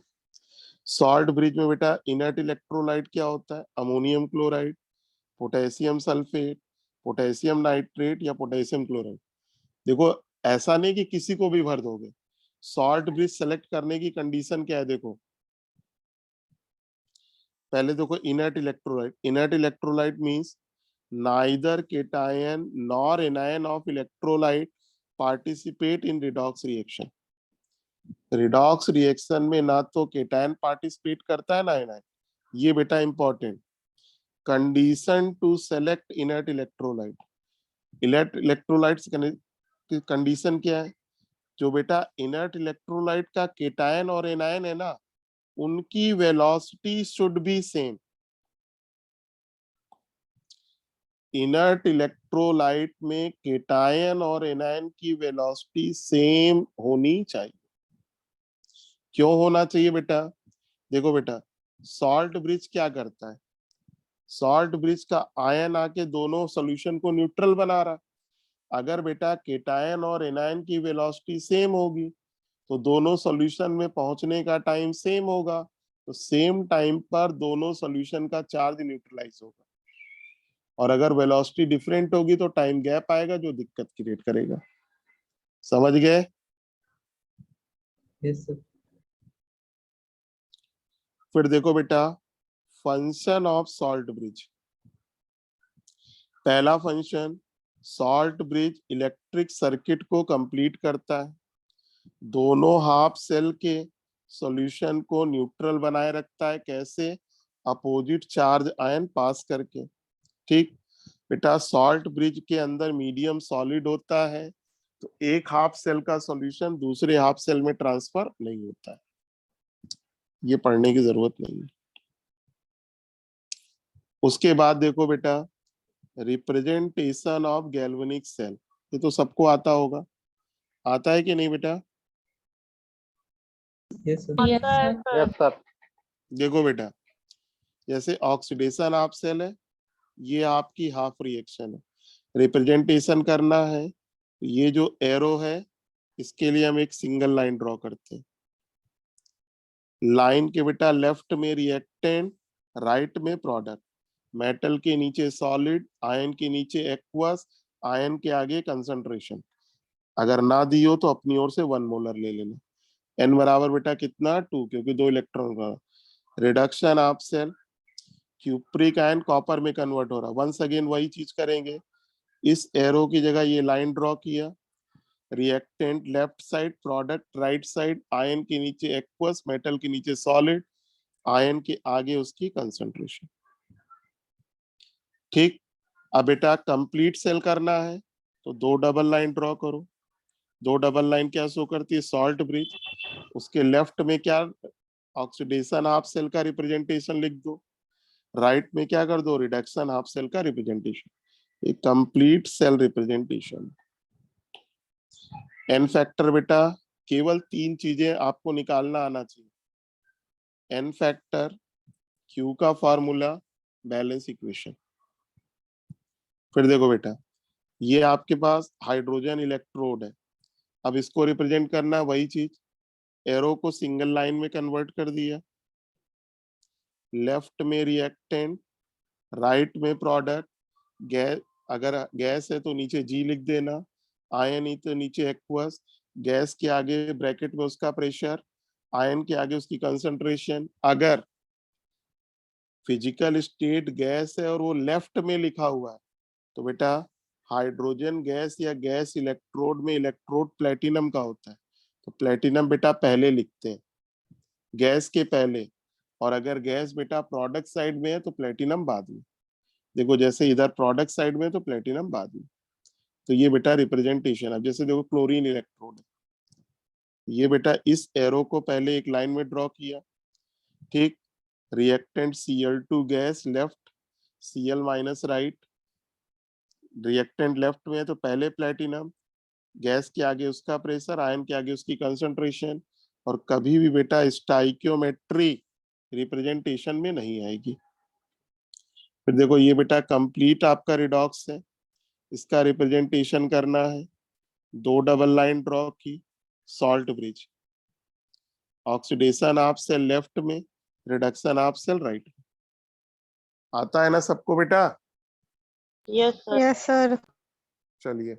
सॉल्ट ब्रिज में बेटा इनर्ट इलेक्ट्रोलाइट क्या होता है, ammonium chloride, potassium sulphate, potassium nitrate या पोटेशियम क्लोराइड। देखो ऐसा नहीं कि किसी को भी भर दोगे, सॉल्ट ब्रिज सेलेक्ट करने की कंडीशन क्या है, देखो पहले देखो inert electrolyte means neither cation nor anion of electrolyte participate in redox reaction. Redox reaction में ना तो केटायन पार्टिसिपेट करता है ना एनायन, ये बेटा important condition to select inert electrolyte. Electrolytes की कंडीशन क्या है, जो बेटा इनर्ट इलेक्ट्रोलाइट का केटायन और एनायन है ना, उनकी velocity should be same. Inert electrolyte में केटायन और एनायन की वेलोसिटी सेम होनी चाहिए। क्यों होना चाहिए बेटा, देखो बेटा सॉल्ट ब्रिज क्या करता है, सॉल्ट ब्रिज का आयन आके दोनों सॉल्यूशन को न्यूट्रल बना रहा। अगर बेटा केटायन और एनायन की वेलोसिटी सेम होगी तो दोनों सॉल्यूशन में पहुंचने का टाइम सेम होगा, तो सेम टाइम पर दोनों सॉल्यूशन का चार्ज न्यूट्रलाइज होगा। और अगर वेलोसिटी डिफरेंट होगी तो टाइम गैप आएगा जो दिक्कत क्रिएट करेगा। समझ गए? Yes sir. फिर देखो बेटा फंक्शन ऑफ सॉल्ट ब्रिज। पहला function, salt bridge electric circuit को कंप्लीट करता है, दोनों हाफ सेल के सॉल्यूशन को न्यूट्रल बनाए रखता है, कैसे, अपोजिट चार्ज आयन पास करके। ठीक बेटा सॉल्ट ब्रिज के अंदर मीडियम सॉलिड होता है तो एक हाफ सेल का सॉल्यूशन दूसरे हाफ सेल में ट्रांसफर नहीं होता है, ये पढ़ने की जरूरत नहीं है। उसके बाद देखो बेटा रिप्रेजेंटेशन ऑफ गैल्वेनिक सेल, ये तो सबको आता होगा, आता है कि नहीं बेटा? Yes sir. यस आता है सर। सर। Yes sir. देखो बेटा जैसे ऑक्सीडेशन हाफ सेल है, ये आपकी हाफ रिएक्शन है, रिप्रेजेंटेशन करना है, ये जो एरो है इसके लिए हम एक सिंगल लाइन ड्रॉ करते हैं। लाइन के बेटा लेफ्ट में रिएक्टेंट, राइट में प्रोडक्ट, मेटल के नीचे सॉलिड, आयन के नीचे एक्वस, आयन के आगे कंसंट्रेशन। अगर ना दी हो तो अपनी ओर से 1 मोलर ले लेना। एन बराबर बेटा कितना, 2, क्योंकि 2 इलेक्ट्रॉन का। Reduction of cell, cupric ion copper में कन्वर्ट हो रहा, वंस अगेन वही चीज करेंगे, इस एरो की जगह ये लाइन ड्रॉ किया, reactant left side, product right side, ion के नीचे एक्वस, मेटल के नीचे सॉलिड, आयन के आगे उसकी कंसंट्रेशन। ठीक, अब बेटा कंप्लीट सेल करना है तो 2 डबल लाइन ड्रॉ करो। 2 डबल लाइन क्या शो करती है, सॉल्ट ब्रिज, उसके लेफ्ट में क्या, ऑक्सीडेशन हाफ सेल का रिप्रेजेंटेशन लिख दो, राइट में क्या कर दो, रिडक्शन हाफ सेल का रिप्रेजेंटेशन, ये complete cell representation. N factor बेटा केवल 3 चीजें आपको निकालना आना चाहिए, एन फैक्टर, क्यू का फॉर्मूला, बैलेंस इक्वेशन। फिर देखो बेटा ये आपके पास हाइड्रोजन इलेक्ट्रोड है, अब इसको रिप्रेजेंट करना वही चीज, एरो को सिंगल लाइन में कन्वर्ट कर दिया, लेफ्ट में रिएक्टेंट, राइट में प्रोडक्ट, गैस अगर गैस है तो नीचे जी लिख देना, आयन ही तो नीचे एक्वस, गैस के आगे ब्रैकेट में उसका प्रेशर, आयन के आगे उसकी कंसंट्रेशन। अगर फिजिकल स्टेट गैस है और वो लेफ्ट में लिखा हुआ है तो बेटा हाइड्रोजन गैस या गैस इलेक्ट्रोड में इलेक्ट्रोड प्लेटिनम का होता है, तो प्लेटिनम बेटा पहले लिखते हैं, गैस के पहले। और अगर गैस बेटा प्रोडक्ट साइड में है तो प्लेटिनम बाद में। देखो जैसे इधर प्रोडक्ट साइड में है तो प्लेटिनम बाद में। तो ये बेटा रिप्रेजेंटेशन। अब जैसे देखो क्लोरीन इलेक्ट्रोड है, ये बेटा इस एरो को पहले एक लाइन में ड्रॉ किया, ठीक। Reactant Cl2 gas left, Cl minus right, reactant left में है तो पहले प्लेटिनम, गैस के आगे उसका प्रेशर, आयन के आगे उसकी कंसंट्रेशन। और कभी भी बेटा स्टाइकियोमेट्री रिप्रेजेंटेशन में नहीं आएगी। फिर देखो ये बेटा कंप्लीट आपका रिडॉक्स है, इसका रिप्रेजेंटेशन करना है, 2 डबल लाइन ड्रॉ की, सॉल्ट ब्रिज, ऑक्सीडेशन आप सेल लेफ्ट में, रिडक्शन आप सेल राइट में। आता है ना सबको बेटा? Yes sir. Yes sir. चलिए,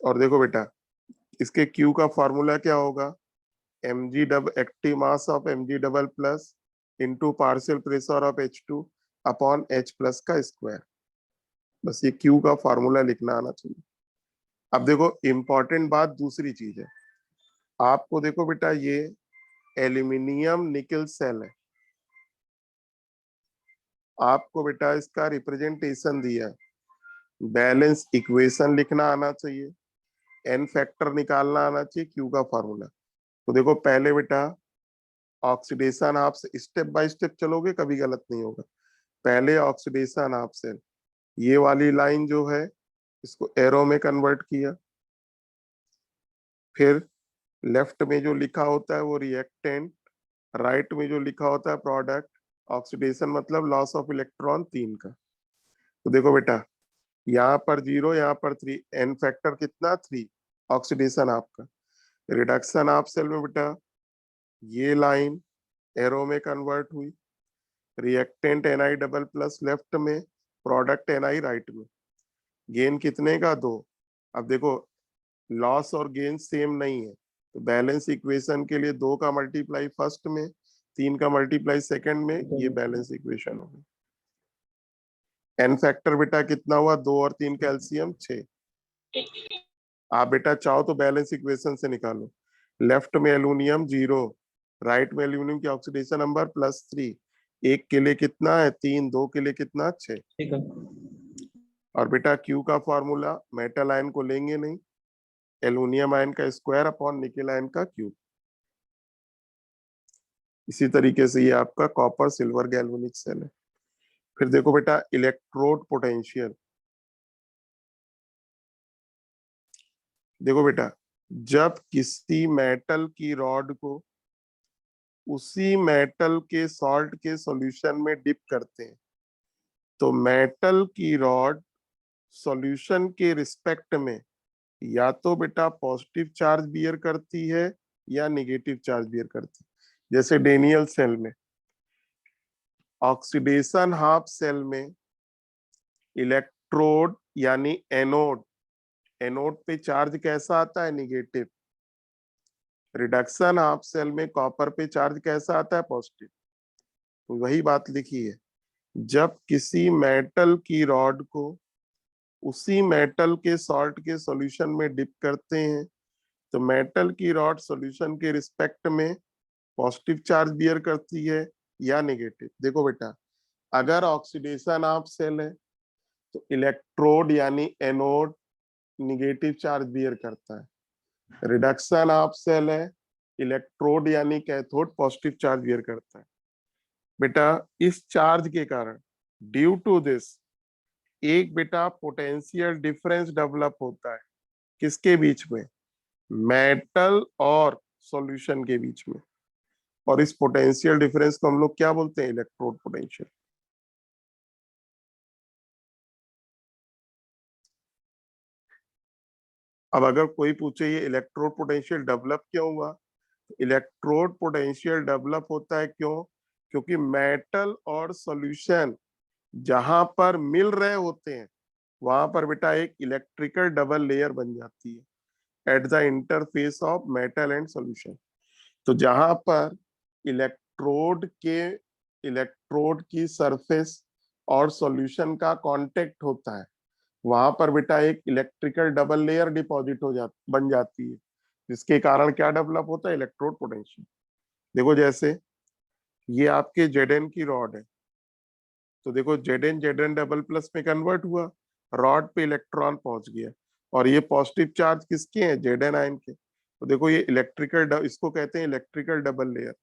और देखो बेटा इसके Q का फॉर्मूला क्या होगा? mg dub active mass of mg double plus into partial pressure of H2 upon H plus का स्क्वायर। बस ये Q का फॉर्मूला लिखना आना चाहिए। अब देखो इंपॉर्टेंट बात दूसरी चीज है, आपको देखो बेटा ये एल्यूमिनियम निकल सेल है, आपको बेटा इसका रिप्रेजेंटेशन दिया है, बैलेंस इक्वेशन लिखना आना चाहिए, एन फैक्टर निकालना आना चाहिए, Q का फॉर्मूला। तो देखो पहले बेटा ऑक्सीडेशन आप स्टेप बाय स्टेप चलोगे कभी गलत नहीं होगा। पहले ऑक्सीडेशन आप सेल, ये वाली लाइन जो है इसको एरो में कन्वर्ट किया, फिर लेफ्ट में जो लिखा होता है वो रिएक्टेंट, राइट में जो लिखा होता है प्रोडक्ट। ऑक्सीडेशन मतलब लॉस ऑफ इलेक्ट्रॉन 3 का। तो देखो बेटा यहाँ पर 0, यहाँ पर 3, एन फैक्टर कितना 3, ऑक्सीडेशन आपका। रिडक्शन आप सेल में बेटा ये लाइन एरो में कन्वर्ट हुई, reactant Ni double plus left में, प्रोडक्ट Ni राइट में। गेन कितने का 2। अब देखो लॉस और गेन सेम नहीं है, तो बैलेंस इक्वेशन के लिए 2 का मल्टीप्लाई फर्स्ट में, 3 का मल्टीप्लाई सेकंड में, ये बैलेंस इक्वेशन हो गई। एन फैक्टर बेटा कितना हुआ? 2 और 3 का एलसीएम 6। आप बेटा चाहो तो बैलेंस इक्वेशन से निकालो, लेफ्ट में एल्यूमिनियम 0, राइट में एल्यूमिनियम की ऑक्सीडेशन नंबर +3, 1 के लिए कितना है 3, 2 के लिए कितना 6। ठीक है। और बेटा Q का फॉर्मूला मेटल आयन को लेंगे नहीं, एल्यूमिनियम आयन का स्क्वायर अपॉन निकेल आयन का क्यूब। इसी तरीके से ये आपका कॉपर सिल्वर गैल्वेनिक सेल है। फिर देखो बेटा इलेक्ट्रोड पोटेंशियल। देखो बेटा जब किसी मेटल की रॉड को उसी मेटल के सॉल्ट के सॉल्यूशन में डिप करते हैं, तो मेटल की रॉड सॉल्यूशन के रिस्पेक्ट में या तो बेटा पॉजिटिव चार्ज बियर करती है या नेगेटिव चार्ज बियर करती है। जैसे डेनियल सेल में, ऑक्सीडेशन हाफ सेल में इलेक्ट्रोड यानी एनोड, एनोड पे चार्ज कैसा आता है? नेगेटिव। रिडक्शन हाफ सेल में कॉपर पे चार्ज कैसा आता है? पॉजिटिव। तो वही बात लिखी है, जब किसी मेटल की रॉड को उसी मेटल के सॉल्ट के सॉल्यूशन में डिप करते हैं, तो मेटल की रॉड सॉल्यूशन के रिस्पेक्ट में पॉजिटिव चार्ज बियर करती है या नेगेटिव। देखो बेटा अगर ऑक्सीडेशन ऑफ सेल है तो इलेक्ट्रोड यानी एनोड नेगेटिव चार्ज बियर करता है, रिडक्शन ऑफ सेल है, इलेक्ट्रोड यानी कैथोड पॉजिटिव चार्ज बियर करता है। बेटा इस चार्ज के कारण ड्यू टू दिस एक बेटा पोटेंशियल डिफरेंस डेवलप होता है, किसके बीच में? मेटल और सॉल्यूशन के बीच में। और इस पोटेंशियल डिफरेंस को हम लोग क्या बोलते हैं? Electrode potential. अब अगर कोई पूछे ये इलेक्ट्रोड पोटेंशियल डेवलप क्यों हुआ, तो इलेक्ट्रोड पोटेंशियल डेवलप होता है क्यों? क्योंकि मेटल और सॉल्यूशन जहां पर मिल रहे होते हैं वहां पर बेटा एक इलेक्ट्रिकल डबल लेयर बन जाती है at the interface of metal and solution. तो जहां पर इलेक्ट्रोड की सरफेस और सॉल्यूशन का कांटेक्ट होता है, वहां पर बेटा एक इलेक्ट्रिकल डबल लेयर डिपॉजिट बन जाती है, जिसके कारण क्या डेवलप होता है, इलेक्ट्रोड पोटेंशियल। देखो जैसे ये आपके Zn की रॉड है, तो देखो Zn डबल प्लस में कन्वर्ट हुआ, रॉड पे इलेक्ट्रॉन पहुंच गया, और ये पॉजिटिव चार्ज किसके हैं, Zn आयन के। तो देखो ये इसको कहते हैं इलेक्ट्रिकल डबल लेयर,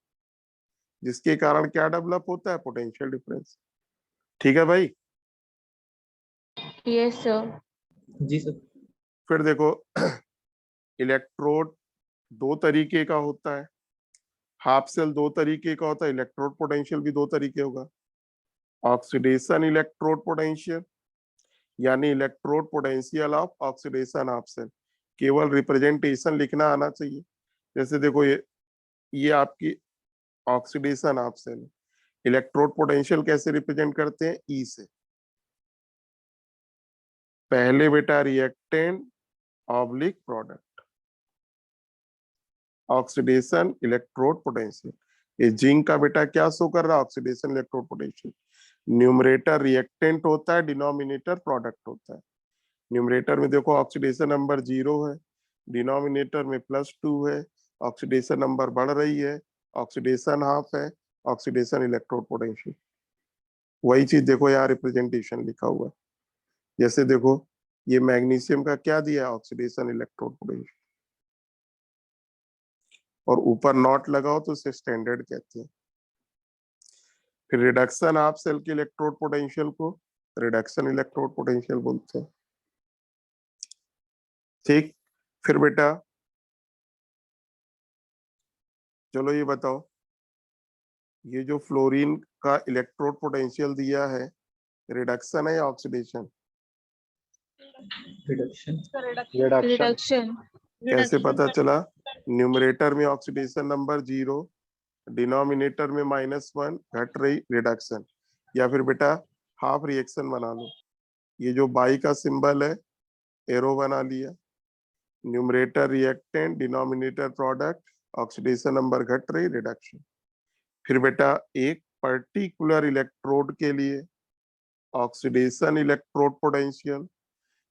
जिसके कारण क्या डेवलप होता है, पोटेंशियल डिफरेंस। ठीक है भाई। Yes sir. जी सर। फिर देखो इलेक्ट्रोड दो तरीके का होता है, हाफ सेल दो तरीके का होता है, इलेक्ट्रोड पोटेंशियल भी दो तरीके होगा। ऑक्सीडेशन इलेक्ट्रोड पोटेंशियल, यानी electrode potential of oxidation half cell. केवल रिप्रेजेंटेशन लिखना आना चाहिए। जैसे देखो ये आपकी oxidation half cell, electrode potential कैसे रिप्रेजेंट करते हैं, ई से। पहले बेटा reactant oblique product, oxidation electrode potential. ये जिंक का बेटा क्या शो कर रहा है, oxidation electrode potential. Numerator reactant होता है, डिनोमिनेटर प्रोडक्ट होता है। न्यूमरेटर में देखो ऑक्सीडेशन नंबर 0 है, डिनोमिनेटर में +2 है, ऑक्सीडेशन नंबर बढ़ रही है, ऑक्सीडेशन हाफ है, ऑक्सीडेशन इलेक्ट्रोड पोटेंशियल। वही चीज देखो यहाँ रिप्रेजेंटेशन लिखा हुआ है। जैसे देखो ये मैग्नीशियम का क्या दिया है, ऑक्सीडेशन इलेक्ट्रोड पोटेंशियल, और ऊपर नॉट लगाओ तो इसे स्टैंडर्ड कहते हैं। फिर रिडक्शन हाफ सेल के इलेक्ट्रोड पोटेंशियल को रिडक्शन इलेक्ट्रोड पोटेंशियल बोलते हैं। ठीक। फिर बेटा चलो ये बताओ, ये जो फ्लोरीन का इलेक्ट्रोड पोटेंशियल दिया है, रिडक्शन है या ऑक्सीडेशन? रिडक्शन। रिडक्शन। रिडक्शन। कैसे पता चला? न्यूमरेटर में ऑक्सीडेशन नंबर 0, डिनोमिनेटर में -1, घट रही, रिडक्शन। या फिर बेटा हाफ रिएक्शन बना लो, ये जो बाई का सिंबल है एरो बना लिया, numerator reactant, denominator product, oxidation number घट रही, रिडक्शन। फिर बेटा एक पर्टिकुलर इलेक्ट्रोड के लिए oxidation electrode potential,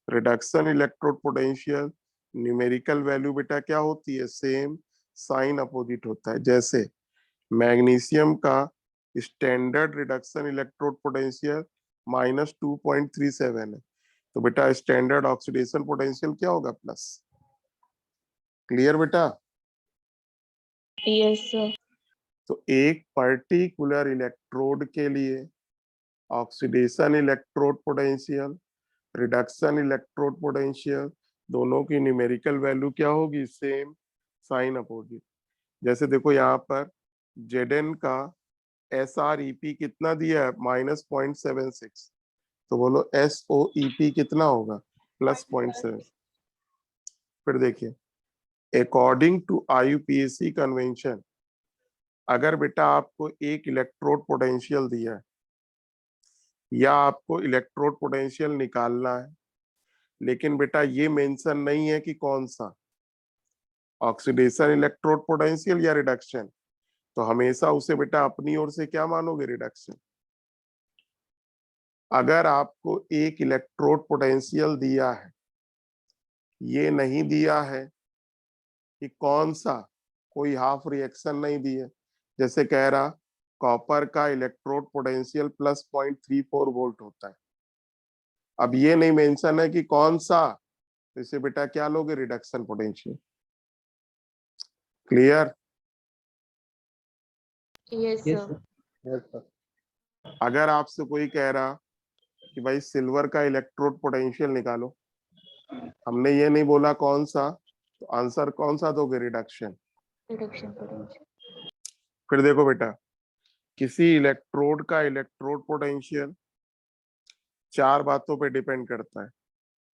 reduction electrode potential, numerical value बेटा क्या होती है, सेम, साइन अपोजिट होता है। जैसे मैग्नीशियम का स्टैंडर्ड रिडक्शन इलेक्ट्रोड पोटेंशियल -2.37 है, तो बेटा स्टैंडर्ड ऑक्सीडेशन पोटेंशियल क्या होगा, प्लस। क्लियर बेटा? Yes sir. तो एक पर्टिकुलर इलेक्ट्रोड के लिए oxidation electrode potential, reduction electrode potential, दोनों की न्यूमेरिकल वैल्यू क्या होगी, सेम, साइन अपोजिट। जैसे देखो यहाँ पर Zn का SREP कितना दिया है, -0.76, तो बोलो SOEP कितना होगा, +0.7। फिर देखिए अकॉर्डिंग टू IUPAC कन्वेंशन, अगर बेटा आपको एक इलेक्ट्रोड पोटेंशियल दिया है या आपको इलेक्ट्रोड पोटेंशियल निकालना है, लेकिन बेटा ये मेंशन नहीं है कि कौन सा, ऑक्सीडेशन इलेक्ट्रोड पोटेंशियल या रिडक्शन, तो हमेशा उसे बेटा अपनी ओर से क्या मानोगे, रिडक्शन। अगर आपको एक इलेक्ट्रोड पोटेंशियल दिया है, ये नहीं दिया है कि कौन सा, कोई हाफ रिएक्शन नहीं दी है, जैसे कह रहा कॉपर का इलेक्ट्रोड पोटेंशियल +0.34 वोल्ट होता है, अब ये नहीं मेंशन है कि कौन सा, तो इसे बेटा क्या लोगे, reduction potential. Clear? Yes yes sir. Sir. Yes sir. अगर आपसे कोई कह रहा कि भाई सिल्वर का इलेक्ट्रोड पोटेंशियल निकालो, हमने ये नहीं बोला कौन सा, तो आंसर कौन सा दोगे, रिडक्शन। Reduction potential. फिर देखो बेटा किसी इलेक्ट्रोड का इलेक्ट्रोड पोटेंशियल 4 बातों पे डिपेंड करता है।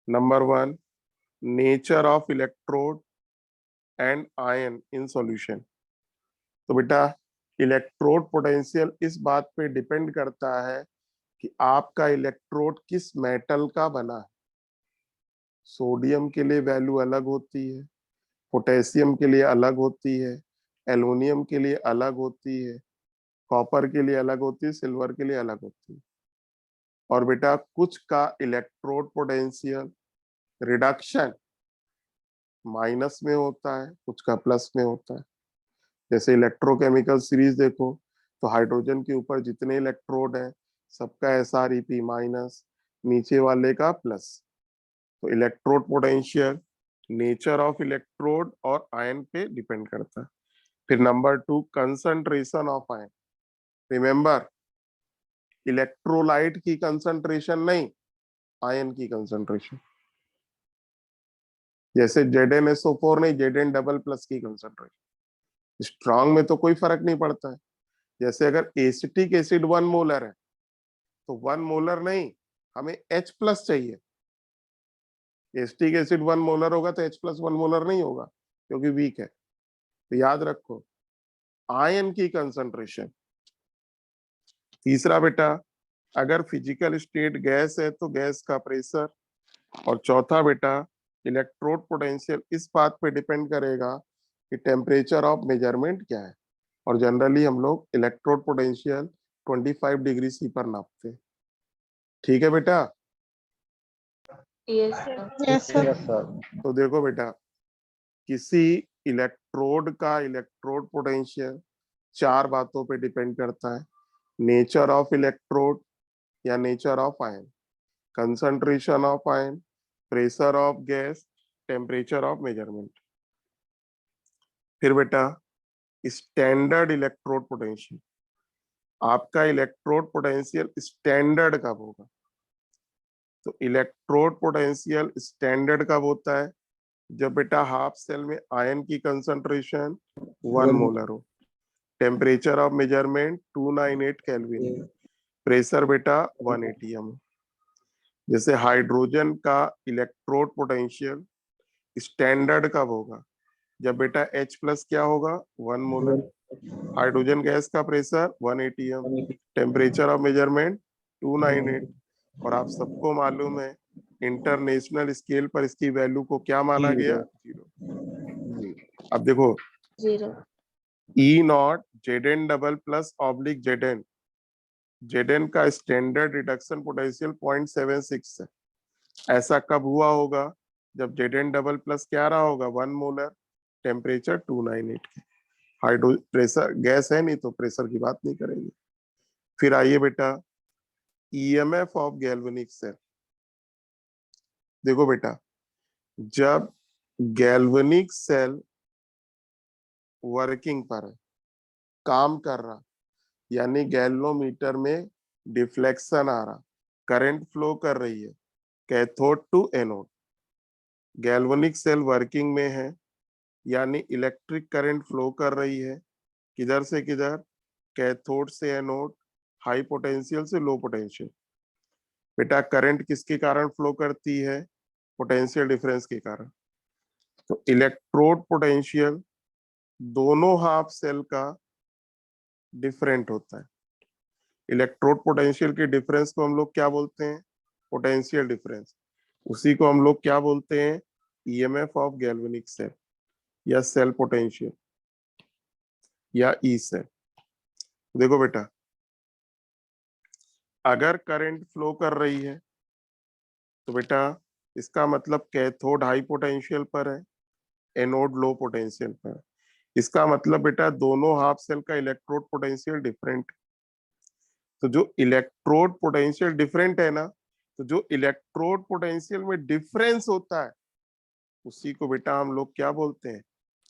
Number 1, nature of electrode and ion in solution. तो बेटा इलेक्ट्रोड पोटेंशियल इस बात पे डिपेंड करता है कि आपका इलेक्ट्रोड किस मेटल का बना है। सोडियम के लिए वैल्यू अलग होती है, पोटेशियम के लिए अलग होती है, एल्युमिनियम के लिए अलग होती है, कॉपर के लिए अलग होती है, सिल्वर के लिए अलग होती है। और बेटा कुछ का इलेक्ट्रोड पोटेंशियल रिडक्शन माइनस में होता है, कुछ का प्लस में होता है। जैसे इलेक्ट्रोकेमिकल सीरीज देखो तो हाइड्रोजन के ऊपर जितने इलेक्ट्रोड है सबका SrEp माइनस, नीचे वाले का प्लस। तो electrode potential nature of electrode और आयन पे डिपेंड करता है। फिर number 2 concentration of ion. Remember, electrolyte की कंसंट्रेशन नहीं, आयन की कंसंट्रेशन। जैसे ZnSO4 नहीं, Zn डबल प्लस की कंसंट्रेशन। स्ट्रॉन्ग में तो कोई फर्क नहीं पड़ता है। जैसे अगर एसिटिक एसिड 1 मोलर है तो 1 मोलर नहीं, हमें H प्लस चाहिए। एसिटिक एसिड 1 मोलर होगा तो H प्लस 1 मोलर नहीं होगा क्योंकि वीक है। तो याद रखो आयन की कंसंट्रेशन। तीसरा बेटा, अगर फिजिकल स्टेट गैस है तो गैस का प्रेशर। और चौथा बेटा, इलेक्ट्रोड पोटेंशियल इस बात पे डिपेंड करेगा कि टेम्परेचर ऑफ मेजरमेंट क्या है। और जनरली हम लोग इलेक्ट्रोड पोटेंशियल 25 डिग्री सी पर नापते हैं। ठीक है बेटा? Yes sir. Yes sir. Yes sir. तो देखो बेटा, किसी इलेक्ट्रोड का इलेक्ट्रोड पोटेंशियल 4 बातों पे डिपेंड करता है। नेचर ऑफ इलेक्ट्रोड या nature of ion, concentration of ion, pressure of gas, temperature of measurement. फिर बेटा स्टैंडर्ड इलेक्ट्रोड पोटेंशियल। आपका इलेक्ट्रोड पोटेंशियल स्टैंडर्ड कब होगा? तो इलेक्ट्रोड पोटेंशियल स्टैंडर्ड कब होता है? जब बेटा हाफ सेल में आयन की कंसंट्रेशन 1 मोलर हो, temperature of measurement 298 kelvin, pressure बेटा 1 atm। जैसे हाइड्रोजन का इलेक्ट्रोड पोटेंशियल स्टैंडर्ड कब होगा? जब बेटा H प्लस क्या होगा? 1 मोलर, हाइड्रोजन गैस का pressure 1 atm, temperature of measurement 298। और आप सबको मालूम है इंटरनेशनल स्केल पर इसकी वैल्यू को क्या माना गया? 0। अब देखो 0 E0 Zn double plus oblique Zn, Zn का स्टैंडर्ड रिडक्शन पोटेंशियल 0.76 है। ऐसा कब हुआ होगा? जब Zn डबल प्लस क्या रहा होगा? 1 मोलर, टेम्परेचर 298 के। हाइड्रो प्रेशर गैस है नहीं तो प्रेशर की बात नहीं करेंगे। फिर आइए बेटा EMF ऑफ गैल्वेनिक सेल। देखो बेटा, जब गैल्वेनिक सेल वर्किंग पर है, काम कर रहा, यानी गैल्वेनोमीटर में डिफ्लेक्शन आ रहा, करंट फ्लो कर रही है cathode to anode, galvanic cell working में है यानी इलेक्ट्रिक करंट फ्लो कर रही है। किधर से किधर? कैथोड से एनोड, हाई पोटेंशियल से लो पोटेंशियल। बेटा करंट किसके कारण फ्लो करती है? पोटेंशियल डिफरेंस के कारण। तो इलेक्ट्रोड पोटेंशियल दोनों हाफ सेल का डिफरेंट होता है। इलेक्ट्रोड पोटेंशियल के डिफरेंस को हम लोग क्या बोलते हैं? Potential difference. उसी को हम लोग क्या बोलते हैं? EMF ऑफ गैल्वेनिक सेल या सेल पोटेंशियल या ई सेल। देखो बेटा, अगर करंट फ्लो कर रही है तो बेटा इसका मतलब कैथोड हाई पोटेंशियल पर है, एनोड लो पोटेंशियल पर है। इसका मतलब बेटा दोनों हाफ सेल का इलेक्ट्रोड पोटेंशियल डिफरेंट। तो जो इलेक्ट्रोड पोटेंशियल डिफरेंट है ना, तो जो इलेक्ट्रोड पोटेंशियल में डिफरेंस होता है उसी को बेटा हम लोग क्या बोलते हैं?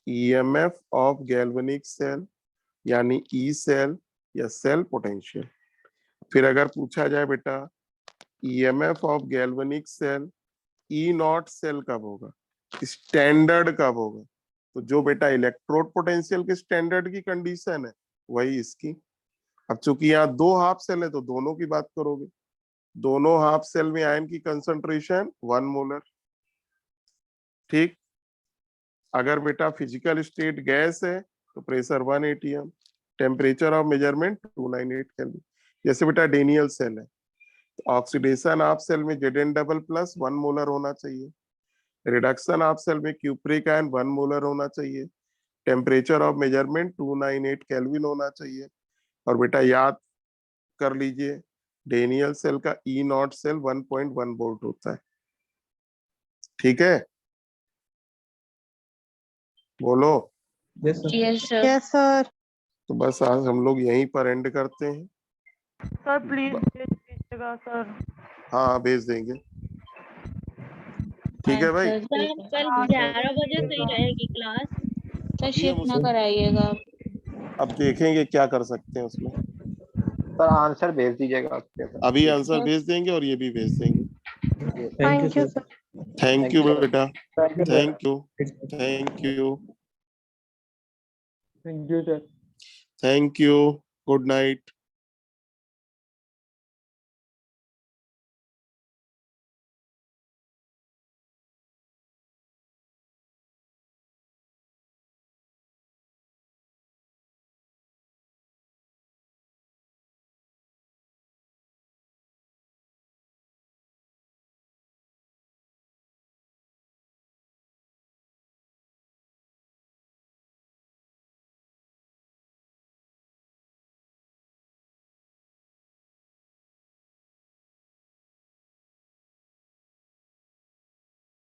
EMF ऑफ गैल्वेनिक सेल यानी ई सेल या सेल पोटेंशियल। फिर अगर पूछा जाए बेटा EMF of galvanic cell E0 cell कब होगा, स्टैंडर्ड कब होगा? तो जो बेटा इलेक्ट्रोड पोटेंशियल के स्टैंडर्ड की कंडीशन है वही इसकी। अब चूंकि यहाँ 2 हाफ सेल है तो दोनों की बात करोगे। दोनों हाफ सेल में आयन की कंसंट्रेशन 1 मोलर। ठीक, अगर बेटा फिजिकल स्टेट गैस है तो pressure 1 atm, temperature of measurement 298 kelvin. जैसे बेटा डेनियल सेल है तो ऑक्सीडेशन ऑफ सेल में Zn डबल प्लस 1 मोलर होना चाहिए, रिडक्शन ऑफ सेल में क्यूप्रिक आयन 1 मोलर होना चाहिए, टेम्परेचर ऑफ मेजरमेंट 298 केल्विन होना चाहिए। और बेटा याद कर लीजिए डेनियल सेल का ई नॉट सेल 1.1 वोल्ट होता है। ठीक है, बोलो। Yes, sir. Yes sir. Yes sir. तो बस आज हम लोग यहीं पर एंड करते हैं। सर प्लीज भेज दीजिएगा सर। हाँ भेज देंगे। ठीक है भाई। सर सर ठीक है। कल हाँ, 11 बजे से ही रहेगी क्लास। सर अभी हम शिफ्ट ना उसको कराइएगा। अब देखेंगे क्या कर सकते हैं उसमें। सर आंसर भेज दीजिएगा उसके सर। अभी आंसर भेज देंगे और ये भी भेज देंगे। Thank you, sir. Thank you बेटा, thank you sir. Thank you, thank you, thank you sir. Thank you. Good night.